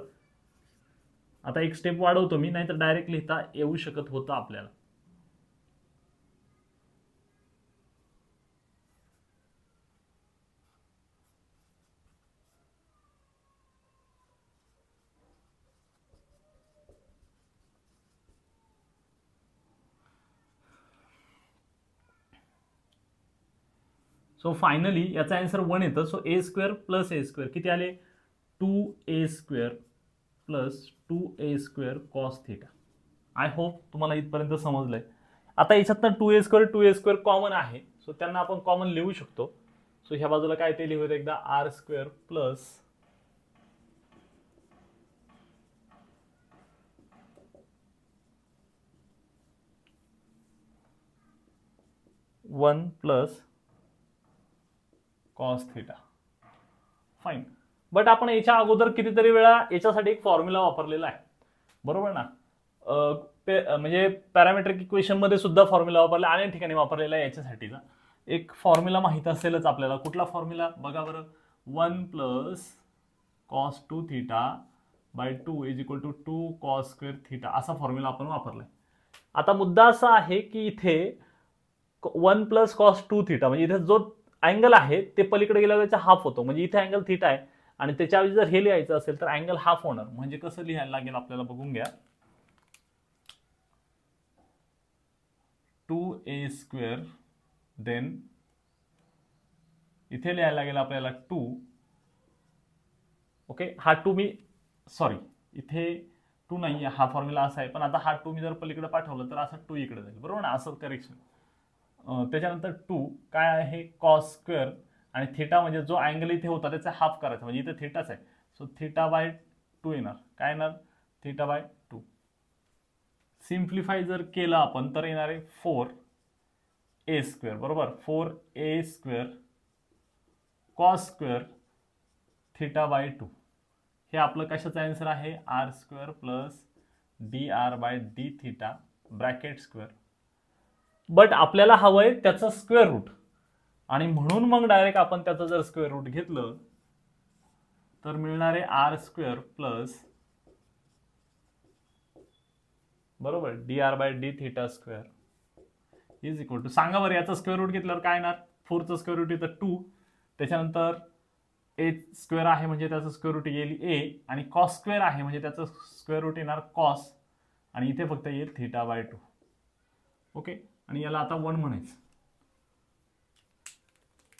आता एक स्टेप वाढवतो मी, नाहीतर डायरेक्ट लिहिता येऊ शकत होतं आपल्याला. सो फायनली याचा आन्सर 1 येतं. So A square plus a square किती आले, 2a square plus 2a square cos theta. I hope तुम्हाला इथपर्यंत समजलंय. आता याच्यातनं 2a स्क्वेअर कॉमन आहे, सो त्यांना आपण कॉमन लिहू शकतो. सो ह्या बाजूला काय ते लिहूया एकदा, R square plus 1 plus cos theta. Fine. But आपण याच्या अगोदर कितीतरी वेळा याच्यासाठी एक फॉर्म्युला वापरलेला आहे, बरोबर ना. म्हणजे पॅरामेट्रिक इक्वेशन मध्ये सुद्धा फॉर्म्युला वापरला, अनेक ठिकाणी वापरलेला आहे. याच्यासाठीचा एक फॉर्म्युला माहित असेलच आपल्याला. कुठला फॉर्म्युला बघा बरं, 1 plus cos 2 theta by 2 is equal to 2 cos square theta, असा फॉर्म्युला आपण वापरलाय. आता मुद्दा असा आहे की इथे 1 प्लस कॉस 2 थिटा म्हणजे इथे जो अँगल आहे ते पलीकडे गेल्यावर त्याचा हाफ होतो, म्हणजे इथे अँगल थिटा आहे आणि त्याच्याऐवजी जर हे लिहायचं असेल तर अँगल हाफ होणार. म्हणजे कसं लिहायला लागेल आपल्याला बघून घ्या, 2a स्क्वेअर देन इथे लिहायला लागेल आपल्याला 2. ओके, हा 2 मी सॉरी इथे 2 नाही, हा फॉर्म्युला असा आहे, पण आता हा 2 मी जर पलीकडे पाठवलं तर असा 2 इकडे जाईल, बरोबर ना, असं करेक्शन. त्याच्यानंतर 2 काय आहे, कॉस स्क्वेअर आणि थिटा म्हणजे जो अँगल इथे होता त्याचा हाफ करायचा, म्हणजे इथे थिटाच आहे. सो थिटा बाय 2 येणार, काय येणार, थिटा बाय 2. सिम्प्लिफाय जर केलं आपण तर येणार आहे 4a स्क्वेअर, बरोबर, 4a square cos square theta by 2. हे आपलं कशाचं आन्सर आहे, R square plus D R by D theta bracket square. But आपल्याला हवंय त्याचं स्क्वेअर रूट, आणि म्हणून मग डायरेक्ट आपण त्याचं जर स्क्वेअर रूट घेतलं तर मिळणार आहे आर स्क्वेअर प्लस, बरोबर, D R by D theta square is equal to, सांगा बरं याचा स्क्वेअर रूट घेतल्यावर काय येणार, 4चं स्क्वेअर रूट येतं 2, त्याच्यानंतर ए स्क्वेअर आहे म्हणजे त्याचं स्क्वेअर रूट येईल ए, आणि कॉस स्क्वेअर आहे म्हणजे त्याचं स्क्वेअर रूट येणार कॉस, आणि इथे फक्त येईल थिटा बाय 2. ओके, आणि याला आता 1 म्हणायचं.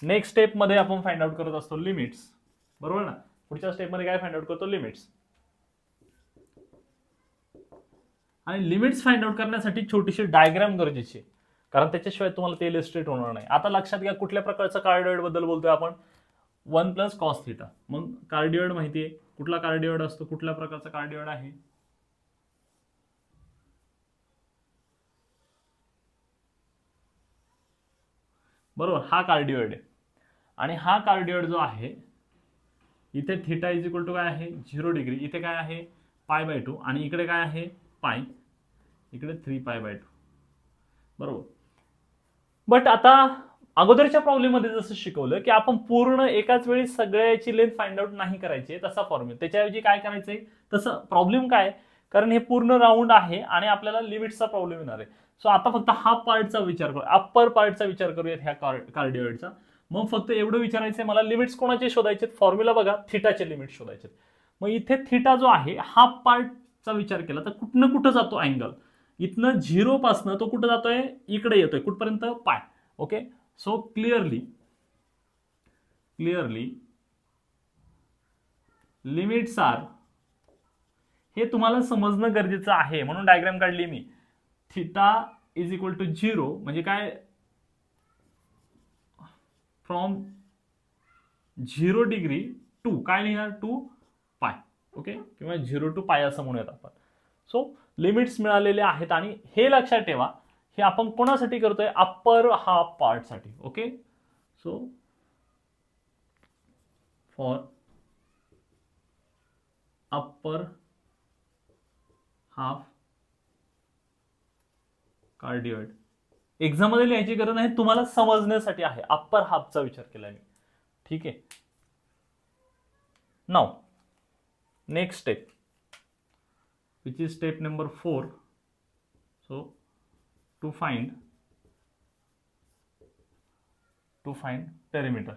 नेक्स्ट स्टेप मध्ये आपण फाइंड आउट करत असतो लिमिट्स, बरोबर ना. पुढच्या स्टेप मध्ये काय फाइंड आउट करतो, लिमिट्स. आणि लिमिट्स फाइंड आउट करण्यासाठी छोटीशी डायग्राम गरजेची आहे, कारण त्याच्याशिवाय तुम्हाला ते इलिस्ट्रेट होणार नाही. आता लक्षात घ्या कुठल्या प्रकारचा कार्डिओइड बद्दल बोलतोय आपण, 1 प्लस कॉस थिटा. मग कार्डिओइड माहिती आहे, कुठला कार्डिओइड असतो, कुठल्या प्रकारचा कार्डिओइड आहे, बरोबर, हा कार्डिओइड आहे. आणि हा कार्डिओइड जो आहे इथे थिटा इज इक्वल टू काय आहे, 0 डिग्री, इथे काय आहे पाय बाय 2, आणि इकडे काय आहे पाय, इकडे 3 पाय बाय 2, बरोबर. बट आता अगोदरच्या प्रॉब्लेम मध्ये जसं शिकवलं की आपण पूर्ण एकाच वेळी सगळ्याची लेंथ फाइंड आउट नाही करायची तसा फॉर्म्युला, त्याच्याऐवजी काय करायचंय तसं. प्रॉब्लेम काय, कारण हे पूर्ण राऊंड आहे आणि आपल्याला लिमिट्सचा प्रॉब्लेम येणार आहे. सो आता फक्त हा पार्टचा विचार करू, अप्पर पार्टचा विचार करूयात ह्या कार्डिओइडचा. मग फक्त एवढं विचारायचंय मला, लिमिट्स कोणाचे शोधायचे, फॉर्म्युला बघा, थिटाचे लिमिट शोधायचे. मग इथे थिटा जो आहे हा पार्टचा विचार केला तर कुठनं कुठं जातो अँगल, इथनं 0 पासनं तो कुठं जातोय, इकडे येतोय, कुठपर्यंत, pi. Okay, so clearly limits are, हे तुम्हाला समजणं गरजेचं आहे, म्हणून डायग्राम काढली मी. थिटा इज इक्वल टू 0 म्हणजे काय, फ्रॉम 0 डिग्री टू काय लिहिणार, टू पाय. ओके, किंवा 0 टू पाय असं म्हणूयात आपण. सो लिमिट्स मिळालेले आहेत आणि हे लक्षात ठेवा, हे आपण कोणासाठी करतोय, अप्पर हाफ पार्ट साठी. Okay, so for upper half cardioid. Exam मध्ये लिहायची गरज नाही, तुम्हाला समजण्यासाठी आहे, अप्पर हाफचा विचार केला मी. ठीक आहे. Now next step, which is step number 4. So to find perimeter.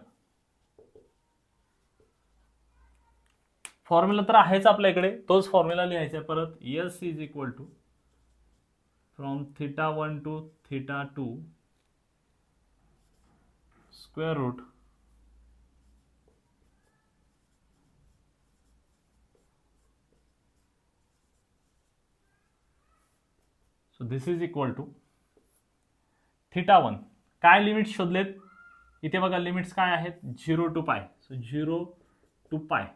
Formula तर आहेच आपल्याकडे, तोच फॉर्म्युला लिहायचा आहे परत. S is equal to from θ1 to θ2 square root so this is equal to θ1. काय लिमिट्स शोधलेत इथे बघा, लिमिट्स काय आहेत, 0 टू पाय. सो 0 टू पाय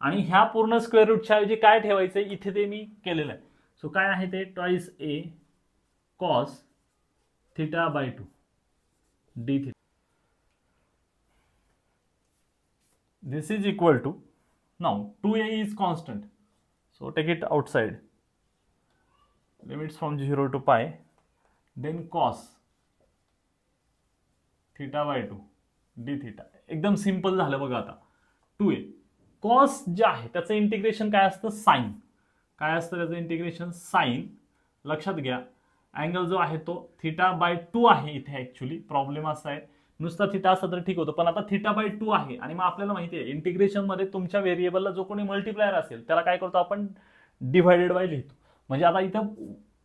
आणि ह्या पूर्ण स्क्वेअर रूटच्या ऐवजी काय ठेवायचंय इथे ते मी केलेलं आहे. सो काय आहे ते, twice a cos θ/2 d theta. This is equal to, now 2a is constant, so take it outside, limits from 0 to pi, then cos θ/2 d theta. एकदम सिंपल झालं बघा. आता 2a कॉस जे आहे त्याचं इंटिग्रेशन काय असतं, साइन. काय असतं त्याचं इंटिग्रेशन, साइन. लक्षात घ्या, अँगल जो आहे तो θ/2 आहे. इथे ऍक्च्युली प्रॉब्लेम असा आहे, नुसता थिटा असं तर ठीक होतं, पण आता θ/2 आहे आणि मग आपल्याला माहिती आहे इंटिग्रेशन मध्ये तुमच्या व्हेरिएबलला जो कोणी मल्टिप्लायर असेल त्याला काय करतो आपण, डिवायडेड बाय लिहितो. म्हणजे आता इथं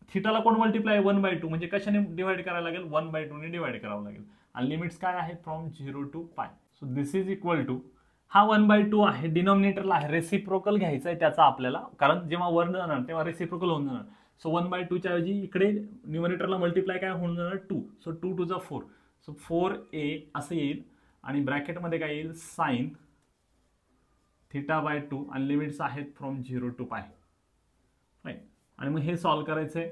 थिटाला कोण मल्टिप्लाय, 1/2, म्हणजे कशाने डिवाइड करायला लागेल, 1/2 ने डिवाइड करावं लागेल. आणि लिमिट्स काय आहेत, from 0 to pi. So this is equal to, हा 1/2 आहे, डिनॉमिनेटरला आहे, रेसिप्रोकल घ्यायचा आहे त्याचा आपल्याला, कारण जेव्हा वर जाणार तेव्हा रेसिप्रोकल होऊन जाणार. सो 1/2 च्या ऐवजी इकडे न्यूमरेटरला मल्टिप्लाय काय होऊन जाणार, 2. So 2 to the 4. So 4a असं येईल आणि ब्रॅकेटमध्ये काय येईल, साइन θ/2 आणि लिमिट्स आहेत फ्रॉम 0 टू पाय. राईट. आणि मग हे सॉल्व्ह करायचंय.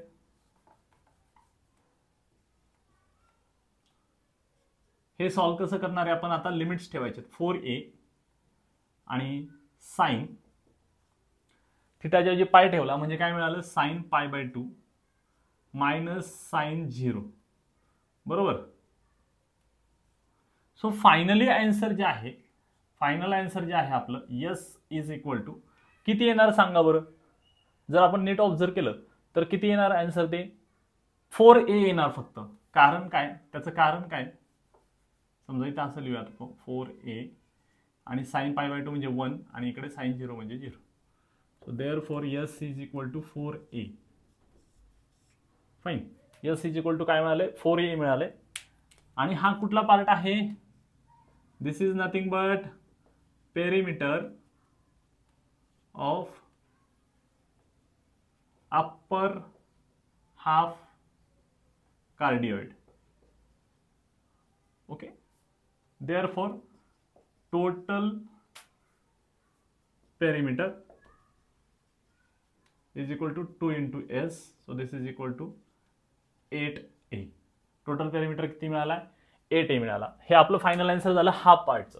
हे सॉल्व्ह कसं करणार आहे आपण, आता लिमिट्स ठेवायचे 4a आणि साइन थिटाच्या ऐवजी पाय ठेवला म्हणजे काय मिळालं, साइन π/2 मायनस साइन 0. बरोबर. सो फायनली आन्सर जे आहे, फायनल आन्सर जे आहे आपलं, S इज इक्वल टू किती येणार सांगा बरं. जर आपण नीट ऑब्झर्व केलं तर किती येणार आन्सर, ते 4a येणार फक्त. कारण काय, त्याचं कारण काय, समजा इथं असं लिहूयात, 4a आणि साइन π/2 म्हणजे 1 आणि इकडे साइन 0 म्हणजे 0. So therefore S is equal to 4a. Fine. S is equal to काय मिळाले, 4a मिळाले. आणि हा कुठला पार्ट आहे, this is nothing but perimeter of upper half cardioid. Okay. Therefore total perimeter is equal to 2 into S. So this is equal to 8a. Total perimeter किती मिळाला, 8a मिळाला. हे आपलं फायनल आन्सर झालं हाफ पार्टचं.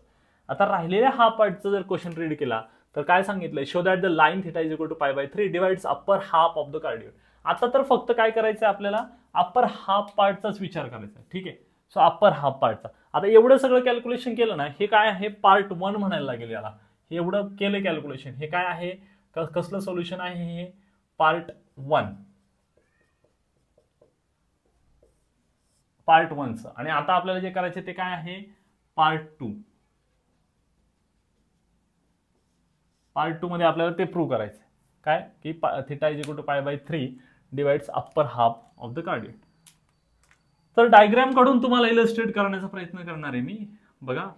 आता राहिलेल्या half पार्टचं जर question read केला तर काय सांगितलंय, show that the line theta is equal to π/3 divides upper half of the cardioid. आता तर फक्त काय करायचं आपल्याला, अप्पर हाफ पार्टचाच विचार करायचा. ठीक आहे. सो अप्पर हाफ पार्टचा. आता एवढं सगळं कॅल्क्युलेशन केलं ना, हे काय आहे, पार्ट 1 म्हणायला लागेल याला. हे एवढं केलं कॅल्क्युलेशन, हे काय आहे, कसलं सोल्युशन आहे, हे पार्ट 1, पार्ट 1चं. आणि आता आपल्याला जे करायचे ते काय आहे, पार्ट 2. पार्ट 2 मध्ये आपल्याला ते प्रूव्ह करायचं काय, की theta is equal to π/3 divides upper half of the cardioid. तर डायग्राम काढून तुम्हाला इलस्ट्रेट करण्याचा प्रयत्न करणार आहे मी. बघा,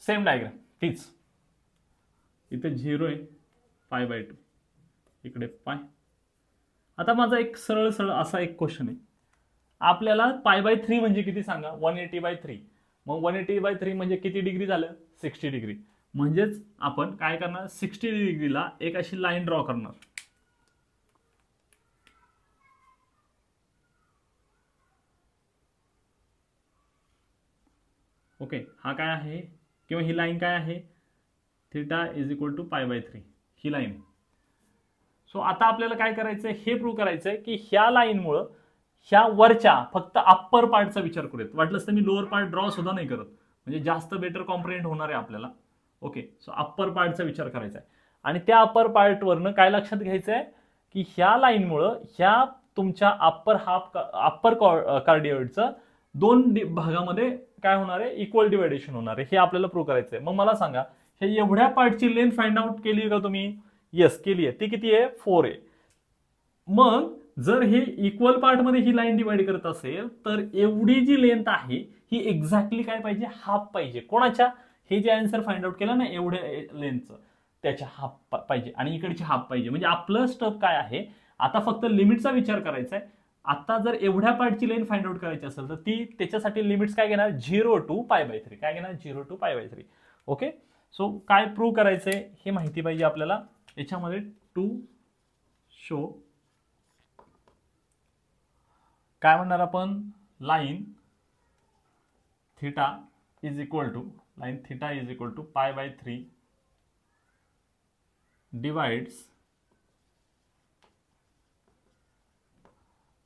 सेम डायग्राम तीच, इथे 0 आहे, π/2 इकडे पाय. आता माझा एक सरळ सरळ असा एक क्वेश्चन आहे, आपल्याला π/3 म्हणजे किती सांगा, 180/3. मग 180/3 म्हणजे किती डिग्री झालं, 60 डिग्री. म्हणजेच आपण काय करणार, 60 डिग्रीला एक अशी लाईन ड्रॉ करणार. ओके, हा काय आहे किंवा ही लाईन काय आहे, थीटा इज इक्वल टू π/3 ही लाईन. सो आता आपल्याला काय करायचंय, हे प्रूव्ह करायचंय की ह्या लाईनमुळं ह्या वरच्या फक्त अप्पर पार्टचा विचार करूयात, वाटलंच तर मी लोअर पार्ट ड्रॉ सुद्धा नाही करत, म्हणजे जास्त बेटर कॉम्प्रिहेंड होणार आहे आपल्याला. ओके, सो अप्पर पार्टचा विचार करायचा आहे. आणि त्या अप्पर पार्टवरनं काय लक्षात घ्यायचं आहे की ह्या लाईनमुळं ह्या तुमच्या अप्पर कार्डिओइडचं 2 भागामध्ये काय होणार आहे, इक्वल डिवायडेशन होणार आहे. हे आपल्याला प्रूव्ह करायचं आहे. मग मला सांगा, हे एवढ्या पार्टची लेंथ फाइंड आउट केली का तुम्ही, येस केली आहे. ती किती आहे, 4 आहे. मग जर हे इक्वल पार्ट मध्ये ही लाईन डिवाइड करत असेल तर एवढी जी लेंथ आहे ही एक्झॅक्टली काय पाहिजे, हाफ पाहिजे. कोणाच्या, हे जे आन्सर फाइंड आउट केलं ना एवढ्या लेंथचं, त्याच्या हाफ पाहिजे आणि इकडची हाफ पाहिजे. म्हणजे आपलं स्टेप काय आहे, आता फक्त लिमिटचा विचार करायचा आहे. आता जर एवढ्या पार्टची लेंथ फाइंड आउट करायची असेल तर ती त्याच्यासाठी लिमिट्स काय घेणार, 0 to π/3. काय घेणार, 0 to π/3. ओके, सो काय प्रूव्ह करायचंय हे माहिती पाहिजे आपल्याला. याच्यामध्ये टू शो काय म्हणणार आपण, line theta is equal to π/3 divides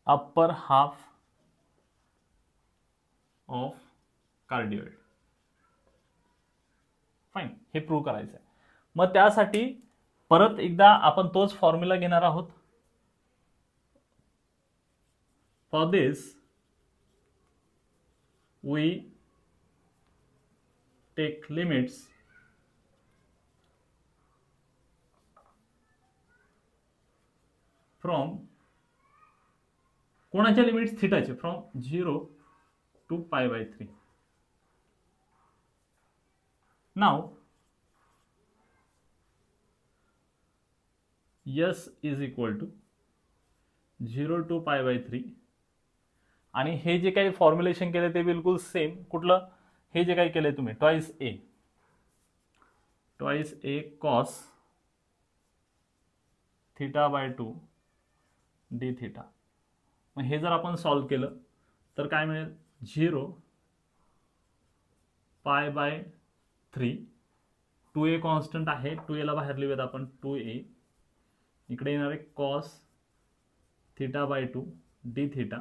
upper half of cardioid. Fine, हे प्रूव्ह करायचं आहे. मग त्यासाठी परत एकदा आपण तोच फॉर्म्युला घेणार आहोत. For this we take limits from कोणाच्या लिमिट्स, थीटाचे, from 0 to π/3. Now S is equal to 0 to π/3 आणि हे जे काही फॉर्म्युलेशन केले ते बिलकुल सेम. कुठलं, हे जे काही केले तुम्ही, twice a cos θ/2 d theta. मग हे जर आपण सॉल्व केलं तर काय मिळेल, 0 π/3. 2a कॉन्स्टंट आहे, 2a ला बाहेर लिहूयात आपण, 2a इकडे येणार आहे cos θ/2 d theta.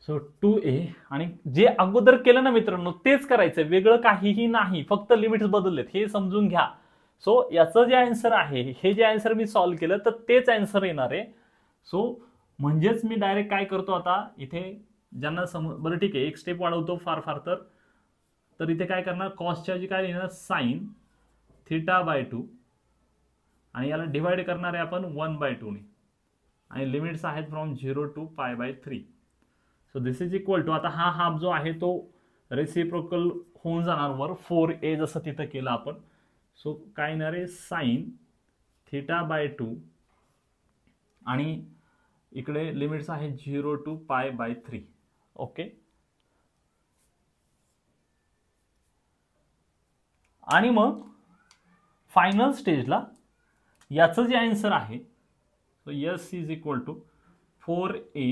So 2a आणि जे अगोदर केलं ना मित्रांनो तेच करायचंय, वेगळं काहीही नाही, फक्त लिमिट्स बदललेत, हे समजून घ्या. सो याचं जे आन्सर आहे, हे जे आन्सर मी सॉल्व केलं तर तेच आन्सर येणार आहे. सो म्हणजेच मी डायरेक्ट काय करतो आता, इथे ज्यांना बरं ठीक आहे एक स्टेप वाढवतो फार तर इथे काय करणार, कॉसच्या ऐवजी काय लिहिणार, साइन θ/2 आणि याला डिवाइड करणार आहे आपण 1/2 ने आणि लिमिट्स आहेत from 0 to π/3. So this is equal to, आता हा हाफ जो आहे तो रेसिप्रोकल होऊन जाणार वर 4a जसं तिथं केलं आपण. सो काय येणार आहे, साइन θ/2 आणि इकडे लिमिट्स आहे 0 to π/3. ओके, आणि मग फायनल स्टेजला याचं जे आन्सर आहे, so S is equal to 4a.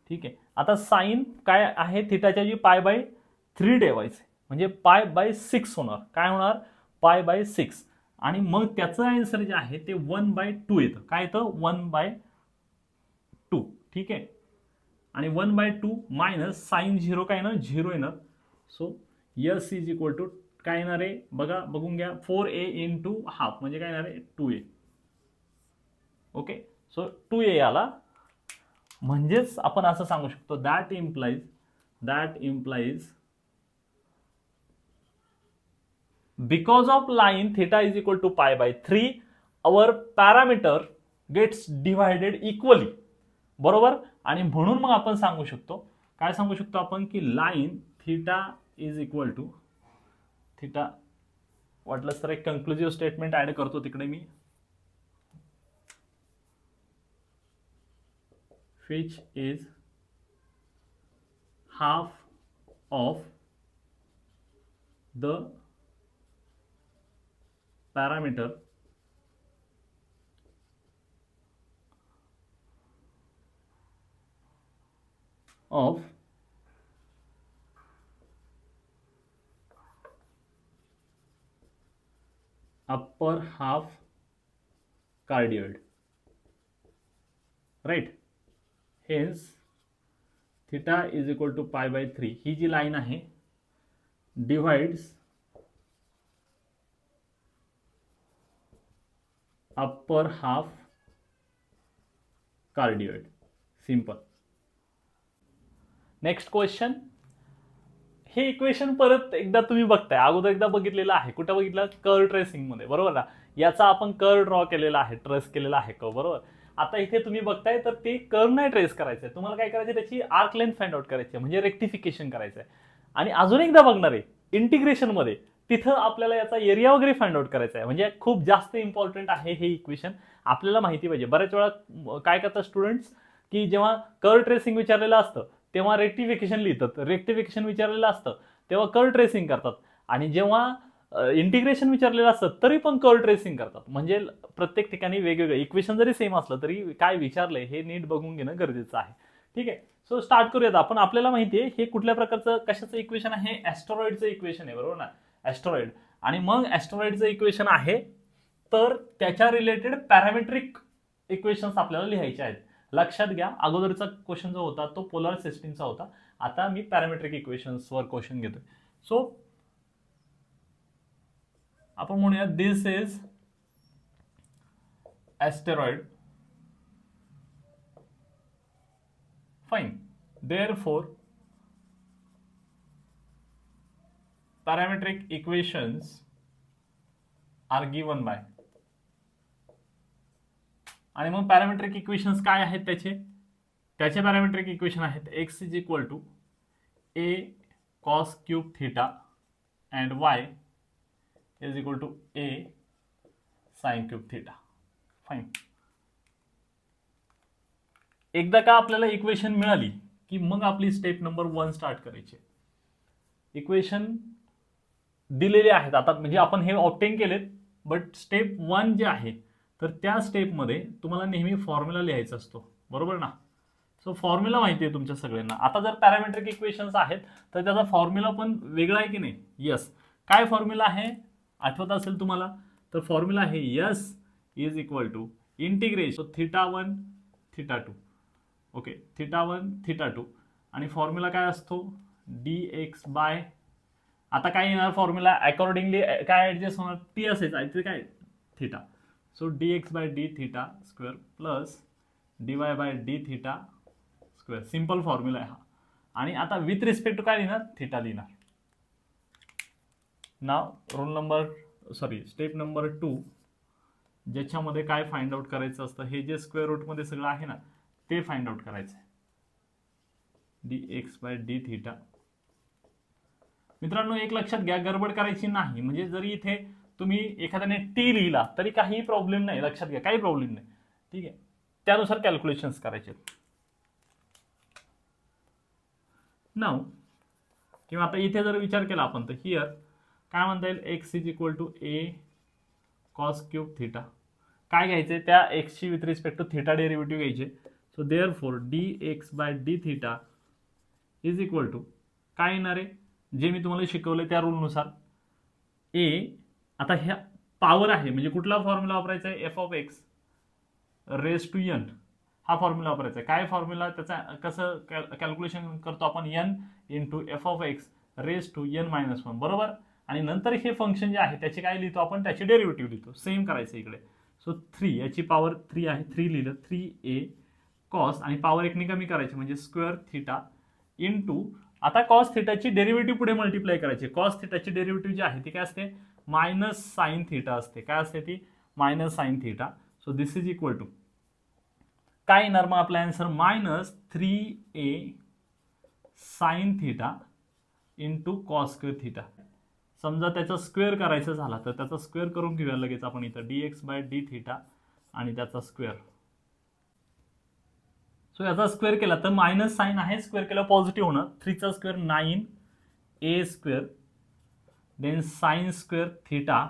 ठीक आहे, आता साइन काय आहे, थीटाच्या जी π/3 ठेवायचे, म्हणजे π/6 होणार. काय होणार, π/6. आणि मग त्याचं आन्सर जे आहे ते 1/2 येतं. काय येतं, 1/2. ठीक आहे, आणि 1/2 मायनस साइन 0 काय येणार, 0 येणार. So S is equal to काय येणार आहे बघा, बघून घ्या, 4a इंटू हाफ म्हणजे काय येणार आहे, 2a. ओके, सो 2a आला. म्हणजेच आपण असं सांगू शकतो, that implies because of line theta is equal to π/3 our parameter gets divided equally. बरोबर, आणि म्हणून मग आपण सांगू शकतो, काय सांगू शकतो आपण, की line theta is equal to theta, वाटलंच तर एक कन्क्लुझिव्ह स्टेटमेंट ऍड करतो तिकडे मी, which is half of the parameter of upper half cardioid, right? Hence theta is equal to pi by 3. ही जी लाइन आहे divides upper half cardioid. Simple. Next question. हे इक्वेशन परत एकदा तुम्ही बघताय, अगोदर एकदा बघितलेलं आहे. कुठं बघितलं? कर्व ट्रेसिंग मध्ये, बरोबर ना. याचा आपण कर्व ड्रॉ केलेला आहे, ट्रेस केलेला आहे कर्व, बरोबर. आता इथे तुम्ही बघताय तर ते कर्व नाही ट्रेस करायचंय, तुम्हाला काय करायचं, त्याची आर्क लेंथ फाइंड आउट करायची, म्हणजे रेक्टिफिकेशन करायचंय. आणि अजून एकदा बघणार आहे इंटिग्रेशन मध्ये, तिथं आपल्याला याचा एरिया वगैरे फाइंड आउट करायचा आहे. म्हणजे खूप जास्त इम्पॉर्टंट आहे हे इक्वेशन, आपल्याला माहिती पाहिजे. बऱ्याच वेळा काय करतात स्टुडंट्स, की जेव्हा कर्व ट्रेसिंग विचारलेलं असतं तेव्हा रेक्टिफिकेशन लिहितात, रेक्टिफिकेशन विचारलेलं असतं तेव्हा कर्व ट्रेसिंग करतात, आणि जेव्हा इंटिग्रेशन विचारलेलं असतं तरी पण कर्व ट्रेसिंग करतात. म्हणजे प्रत्येक ठिकाणी वेगवेगळं इक्वेशन जरी सेम असलं तरी काय विचारलंय हे नीट बघून घेणं गरजेचं आहे. ठीक आहे. सो स्टार्ट करूयात आपण. आपल्याला माहिती आहे हे कुठल्या प्रकारचं कशाचं इक्वेशन आहे, ॲस्टेरॉइडचं इक्वेशन आहे, बरोबर ना. ॲस्टेरॉइड, आणि मग ॲस्टेरॉइडचं इक्वेशन आहे तर त्याच्या रिलेटेड पॅरामेट्रिक इक्वेशन्स आपल्याला लिहायचे आहेत. लक्षात घ्या, अगोदरचा क्वेश्चन जो होता तो पोलर सिस्टीमचा होता, आता मी पॅरामेट्रिक इक्वेशन्सवर क्वेश्चन घेतोय. सो आपण म्हणूया this is asteroid, fine. Therefore parametric equations are given by, आणि मग पॅरामेट्रिक इक्वेशन्स काय आहेत त्याचे पॅरामेट्रिक इक्वेशन आहेत x is equal to a cos cube theta and y is equal to a sin cube theta. Fine. एकदा का आपल्याला equation मिळाली की मग आपली स्टेप नंबर 1 स्टार्ट करायची. इक्वेशन दिलेले आहेत आता, म्हणजे आपण हे ऑब्टेन केलेत, बट स्टेप 1 जे आहे तर त्या स्टेपमध्ये तुम्हाला नेहमी फॉर्म्युला लिहायचा असतो, बरोबर ना. सो फॉर्म्युला माहिती आहे तुमच्या सगळ्यांना. आता जर पॅरामेट्रिक इक्वेशन्स आहेत तर त्याचा फॉर्म्युला पण वेगळा आहे की नाही. यस. काय फॉर्म्युला आहे आठवत असेल तुम्हाला, तर फॉर्म्युला आहे S is equal to integration θ1 θ2. Okay, θ1 θ2, आणि फॉर्म्युला काय असतो dx बाय, आता काय येणार फॉर्म्युला अकॉर्डिंगली काय ऍडजस्ट होणार, टी असेच आहे, काय theta. So dx by D theta square plus dy by D theta square. Simple formula आहे हा. आणि आता विथ रिस्पेक्ट टू काय लिहिणार, थीटा लिहिणार. नाव स्टेप नंबर 2, ज्याच्यामध्ये काय फाइंड आउट करायचं असतं, हे जे स्क्वेअर रूट मध्ये सगळं आहे ना ते फाइंड आउट करायचं आहे. dx by D theta. मित्रांनो एक लक्षात घ्या, गडबड करायची नाही. म्हणजे जरी इथे तुम्ही एखाद्याने टी लिहिला तरी काही प्रॉब्लेम नाही, लक्षात घ्या काही प्रॉब्लेम नाही. ठीक आहे, त्यानुसार कॅल्क्युलेशन्स करायचे. नाव किंवा आता इथे जर विचार केला आपण तर हिअर काय म्हणता येईल, x is equal to a cos cube theta. काय घ्यायचे, त्या एक्सची with respect to theta derivative घ्यायचे. So therefore dx by D theta is equal to काय येणार आहे, जे मी तुम्हाला शिकवलं त्या रूलनुसार ए. आता ह्या पॉवर आहे म्हणजे कुठला फॉर्म्युला वापरायचा आहे, F of X raise to N हा फॉर्म्युला वापरायचा आहे. काय फॉर्म्युला, त्याचा कसं कॅल्क्युलेशन करतो आपण, N into F of X raise to N minus 1, बरोबर. आणि नंतर हे फंक्शन जे आहे त्याचे काय लिहितो आपण, त्याचे डेरिव्हेटिव्ह लिहितो. सेम करायचं इकडे. सो 3 याची पॉवर 3 आहे, 3 लिहिलं, 3a कॉस, आणि पॉवर एकने कमी करायची म्हणजे स्क्वेअर थीटा इंटू, आता कॉस थीटाची डेरिव्हेटिव्ह पुढे मल्टिप्लाय करायची. कॉस थीटाची डेरिव्हेटिव्ह जी आहे ती काय असते, मायनस साइन थीटा असते. काय असते ती, minus sine theta. So this is equal to काय येणार मग आपला answer, minus 3a sine theta into cos square theta. समजा त्याचा स्क्वेअर करायचा झाला तर त्याचा स्क्वेअर करून घेऊया लगेच आपण इथं dx बाय डी थिटा आणि त्याचा स्क्वेअर. सो याचा स्क्वेअर केला तर मायनस साइन आहे, स्क्वेअर केला पॉझिटिव्ह होणार. 3चा square 9a square, then sine square theta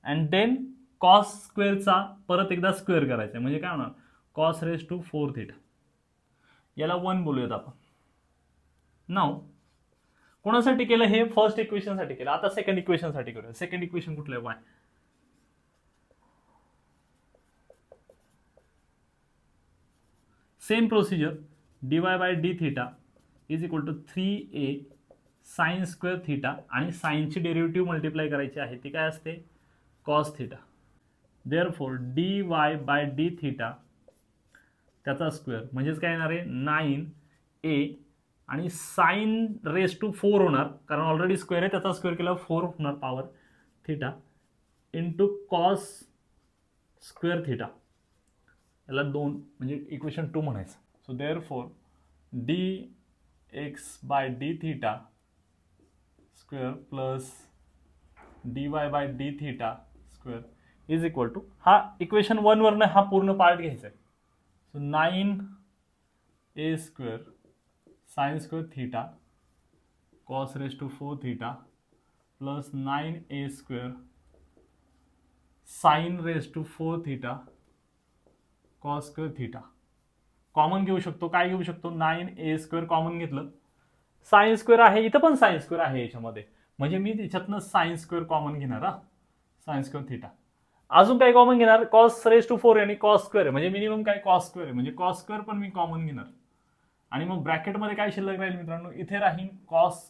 and then cos स्क्वेअरचा परत एकदा स्क्वेअर करायचा म्हणजे काय होणार कॉस रेज टू 4 थिटा. याला 1 बोलूयात आपण. नाव कोणासाठी केलं हे फर्स्ट इक्वेशन साठी केलं. आता सेकंड इक्वेशन साठी करूया. सेकंड इक्वेशन कुठलं आहे? y. Same procedure dy by D theta is equal to 3a sine square theta आणि साइनची डेरिव्हेटिव्ह मल्टिप्लाय करायची आहे ती काय असते cos theta. Therefore dy by D theta त्याचा स्क्वेअर म्हणजेच काय येणार आहे 9a आणि साइन रेस टू 4 होणार कारण ऑलरेडी स्क्वेअर आहे त्याचा स्क्वेअर केला 4 होणार power theta into cos square theta. याला 2 म्हणजे इक्वेशन 2 म्हणायचं. So therefore dx by D theta square plus dy by D theta square is equal to हा इक्वेशन 1 वरनं हा पूर्ण पार्ट घ्यायचा आहे. So 9a square sine square theta cos raise to 4 theta plus 9a square sine raise to 4 theta cos square theta. Common घेऊ शकतो. काय घेऊ शकतो 9a स्क्वेअर कॉमन घेतलं. साइन स्क्वेअर आहे इथं पण साइन स्क्वेअर आहे याच्यामध्ये म्हणजे मी त्याच्यातनं साइन स्क्वेअर कॉमन घेणार. Sign square theta. अजून काय कॉमन घेणार कॉस रेज टू 4 आणि कॉस स्क्वेअर म्हणजे मिनिमम काय कॉस स्क्वेअर आहे म्हणजे कॉस स्क्वेअर पण मी कॉमन घेणार. आणि मग ब्रॅकेटमध्ये काय शिल्लक राहील मित्रांनो इथे राहील कॉस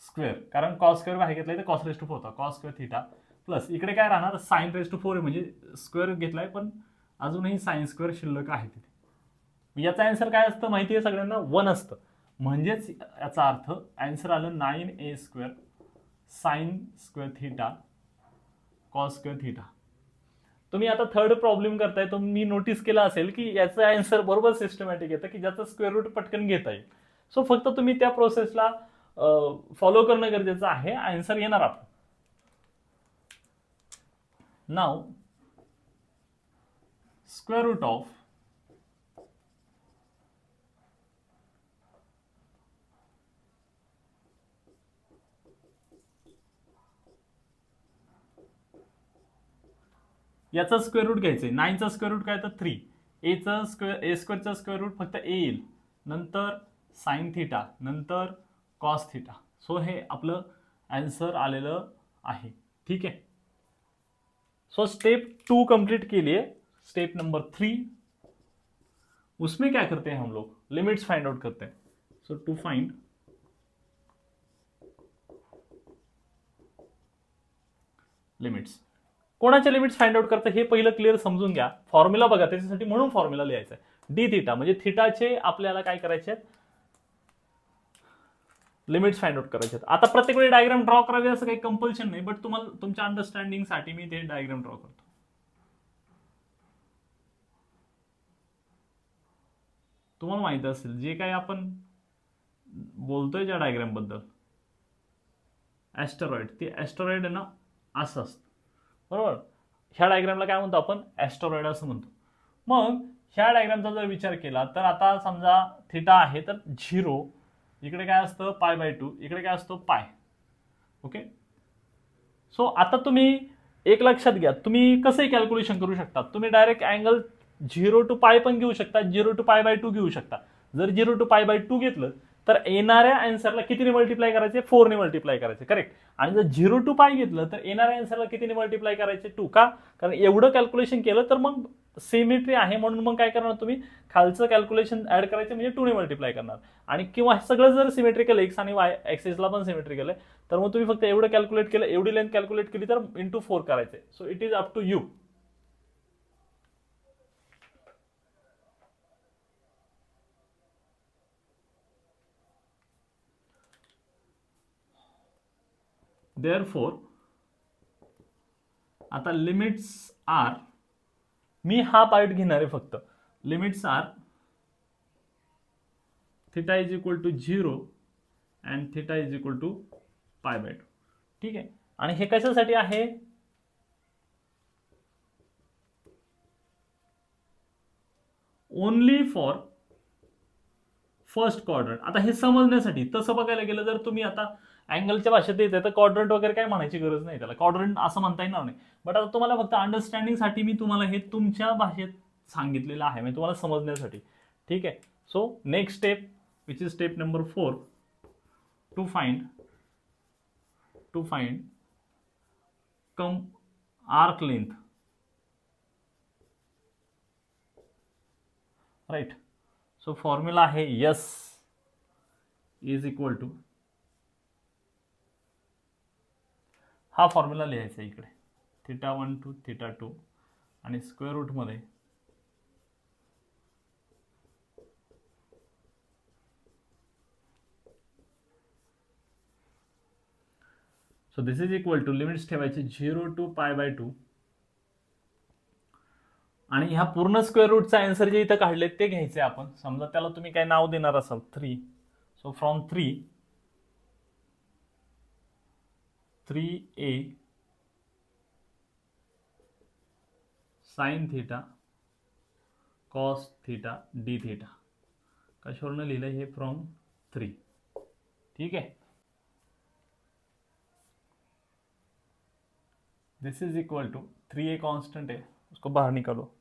स्क्वेअर कारण कॉस स्क्वेअर बाहेर घेतलाय तर कॉस रेज टू 4 होता कॉस स्क्वेअर थीटा प्लस इकडे काय राहणार साइन रेज टू 4 आहे म्हणजे स्क्वेअर घेतलाय पण अजूनही साइन स्क्वेअर शिल्लक आहे तिथे. याचा आन्सर काय असतं माहिती आहे सगळ्यांना 1 असतं म्हणजेच याचा अर्थ आन्सर आलं 9a square sine square theta cos square theta. तुम्ही आता थर्ड प्रॉब्लेम करताय तो मी नोटीस केला असेल की याचा आन्सर बरोबर सिस्टमॅटिक येतं की ज्याचं स्क्वेअर रूट पटकन घेता येईल. सो फक्त तुम्ही त्या प्रोसेसला फॉलो करणं गरजेचं आहे. आन्सर येणार आपण. नाव स्क्वेअर रूट ऑफ याचा स्क्वेअर रूट घ्यायचंय. 9चा स्क्वेअर रूट काय तर 3 a स्क्वेअरचा स्क्वेअर रूट फक्त a येईल नंतर साइन थिटा नंतर कॉस थिटा. सो हे आपलं आन्सर आलेलं आहे. ठीक है. सो स्टेप 2 कंप्लीट के लिए स्टेप नंबर 3 उसमें क्या करते हैं हम लोग लिमिट्स फाइंड आउट करते हैं. सो टू फाइंड लिमिट्स कोणाच्या लिमिट्स फाइंड आउट करतं हे पहिलं क्लिअर समजून घ्या. फॉर्म्युला बघा त्याच्यासाठी म्हणून फॉर्म्युला लिहायचा आहे डी थिटा म्हणजे थिटाचे आपल्याला काय करायचे आहेत लिमिट्स फाइंड आउट करायचे आहेत. आता प्रत्येक वेळी डायग्राम ड्रॉ करावी असं काही कंपल्शन नाही बट तुम्हाला तुमच्या अंडरस्टँडिंगसाठी मी ते डायग्राम ड्रॉ करतो. तुम्हाला माहित असेल जे काही आपण बोलतोय ज्या डायग्राम बद्दल ऍस्टेरॉइड ते ऍस्टेरॉइड आहे ना असं असतं बरोबर. ह्या डायग्रामला काय म्हणतो आपण ऍस्टेरॉइड असं म्हणतो. मग ह्या डायग्रामचा जर विचार केला तर आता समजा थिटा आहे तर 0 इकडे काय असतं π/2 इकडे काय असतो पाय. ओके. सो आता तुम्ही एक लक्षात घ्या तुम्ही कसंही कॅल्क्युलेशन करू शकता. तुम्ही डायरेक्ट अँगल 0 to π पण घेऊ शकता 0 to π/2 घेऊ शकता. जर 0 to π/2 घेतलं तर येणाऱ्या आन्सरला कितीने मल्टिप्लाय करायचे 4 ने मल्टिप्लाय करायचे करेक्ट. आणि जर 0 to π घेतलं तर येणाऱ्या आन्सरला कितीने मल्टिप्लाय करायचे 2 का कारण एवढं कॅल्क्युलेशन केलं तर मग सिमेट्री आहे म्हणून मग काय करणार तुम्ही खालचं कॅल्क्युलेशन ऍड करायचं म्हणजे 2 ने मल्टिप्लाय करणार. आणि किंवा सगळं जर सिमेट्रिकल एक्स आणि वाय ऍक्सिसला पण सिमेट्रिकल आहे तर मग तुम्ही फक्त एवढं कॅल्क्युलेट केलं एवढी लेंथ कॅल्क्युलेट केली तर इंटू 4 करायचे. So it is up to you. Therefore आता लिमिट्स आर मी हा पार्ट घेणार आहे फक्त. Limits are theta is equal to 0 and theta is equal to π/2. ठीक आहे. आणि हे कशासाठी आहे, ओनली फॉर फर्स्ट क्वाड्रंट. आता हे समजण्यासाठी तसं बघायला गेलं जर तुम्ही आता अँगलच्या भाषेत येते तर क्वाड्रंट वगैरे काय म्हणायची गरज नाही, त्याला क्वाड्रंट असं म्हणता येणार नाही. बट आता तुम्हाला फक्त अंडरस्टँडिंगसाठी मी तुम्हाला हे तुमच्या भाषेत सांगितलेलं आहे, म्हणजे तुम्हाला समजण्यासाठी. ठीक आहे. So next step which is step number 4, to find arc length. Right. So formula आहे S इज इक्वल टू, हा फॉर्म्युला लिहायचा इकडे, θ1 to θ2 आणि स्क्वेअर रूट मध्ये so this is equal to limits ठेवायचे 0 to π/2 आणि ह्या पूर्ण स्क्वेअर रूटचा आन्सर जे इथं काढले ते घ्यायचे आपण. समजा त्याला तुम्ही काय नाव देणार असाल 3, so from 3a sin θ cos θ dθ. कशावरून लिहिलं हे, फ्रॉम 3. ठीक आहे. This is equal to 3a constant है, उसको बाहर निकालो.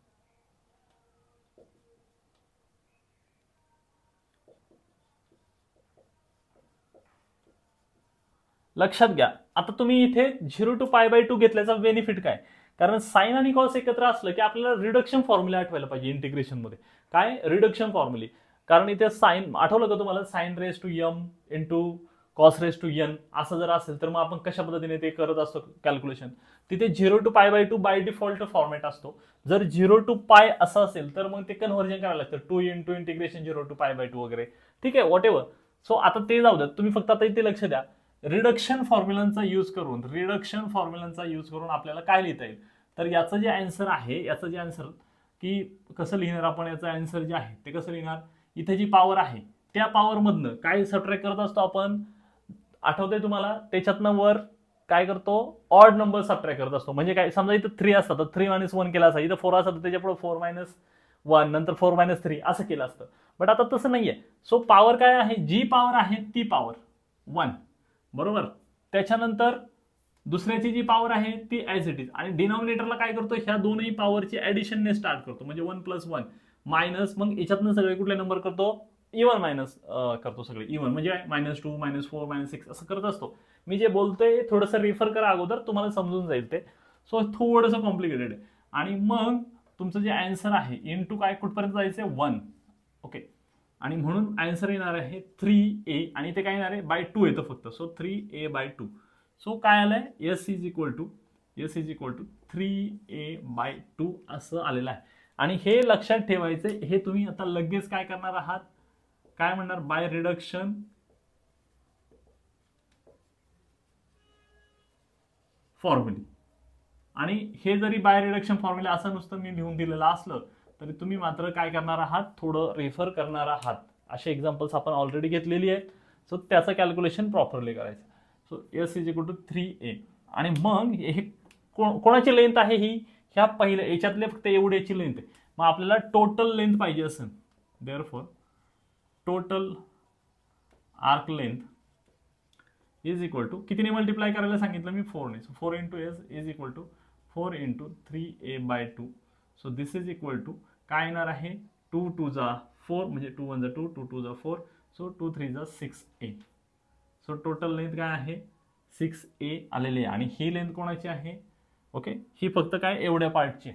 लक्षात घ्या, आता तुम्ही इथे 0 to π/2 घेतल्याचा बेनिफिट काय, कारण साइन आणि कॉस एकत्र असलं की आपल्याला रिडक्शन फॉर्म्युला आठवायला पाहिजे इंटिग्रेशन मध्ये. काय रिडक्शन फॉर्म्युले, कारण इथे साइन आठवलं का तुम्हाला, sine raise to m into cos raise to n असं जर असेल तर मग आपण कशा पद्धतीने ते करत असतो कॅल्क्युलेशन. तिथे 0 to π/2 बाय डिफॉल्ट फॉर्मॅट असतो. जर 0 to π असं असेल तर मग ते कन्व्हर्जन करायला लागतं 2 इंटू इंटिग्रेशन 0 to π/2 वगैरे. ठीक आहे, व्हॉट एव्हर. सो आता ते जाऊ द्या, तुम्ही फक्त आता इथे लक्ष द्या, रिडक्शन फॉर्म्युलांचा यूज करून आपल्याला काय लिहिता येईल. तर याचं जे आन्सर आहे, याचं जे आन्सर की कसं लिहिणार आपण, याचं आन्सर जे आहे ते कसं लिहिणार, इथे जी पॉवर आहे त्या पॉवर मधनं काय सबट्रॅक्ट करत असतो आपण, आठवतंय तुम्हाला, त्याच्यातनं वर काय करतो, ऑड नंबर सबट्रॅक्ट करत असतो. म्हणजे काय, समजा इथं 3 असतं तर 3 - 1 केला असता, इथं 4 असतं तर त्याच्या पुढे 4 - 1 नंतर 4 - 3 असं केलं असतं. बट आता तसं नाहीये. सो पॉवर काय आहे, जी पॉवर आहे ती पॉवर 1, बरोबर. त्याच्यानंतर दुसऱ्याची जी पॉवर आहे ती ॲज इट इज, आणि डिनॉमिनेटरला काय करतो, ह्या दोनही पॉवरची ॲडिशनने स्टार्ट करतो, म्हणजे 1 + 1 मायनस, मग याच्यातनं सगळे कुठले नंबर करतो, इवन मायनस करतो सगळे. इवन म्हणजे -2 -4 -6 असं करत असतो. मी जे बोलतोय थोडंसं रेफर करा अगोदर, तुम्हाला समजून जाईल ते. सो थोडंसं कॉम्प्लिकेटेड आहे. आणि मग तुमचं जे आन्सर आहे इंटू काय, कुठपर्यंत जायचं, 1. ओके. आणि म्हणून आन्सर येणार आहे 3a, आणि ते काय येणार आहे, बाय 2 येतं फक्त. So 3a/2. सो काय आलंय, S is equal to 3a/2 असं आलेलं आहे. आणि हे लक्षात ठेवायचं, हे तुम्ही आता लगेच काय करणार आहात, काय म्हणणार, बाय रिडक्शन फॉर्म्युला. आणि हे जरी बाय रिडक्शन फॉर्म्युला असं नुसतं मी लिहून दिलेलं असलं तरी तुम्ही मात्र काय करणार आहात, थोडं रेफर करणार आहात. असे एक्झाम्पल्स आपण ऑलरेडी घेतलेली आहेत. सो त्याचं कॅल्क्युलेशन प्रॉपरली करायचं. So S is equal to 3a. आणि मग हे कोणाची लेंथ आहे ही, ह्या पहिल्या याच्यातले फक्त एवढ्याची लेंथ आहे. मग आपल्याला टोटल लेंथ पाहिजे असेल, therefore total arc length is equal to, कितीने मल्टिप्लाय करायला सांगितलं मी, 4 ने. So 4 into S is equal to 4 into 3a/2. So this is equal to काय येणार आहे, 2 × 2 = 4, म्हणजे 2 × 1 = 2, 2 × 2 = 4. So 2 × 3 = 6a. So total length काय आहे, 6a आलेली आहे. आणि ही लेंथ कोणाची आहे, ओके, ही फक्त काय एवढ्या पार्टची.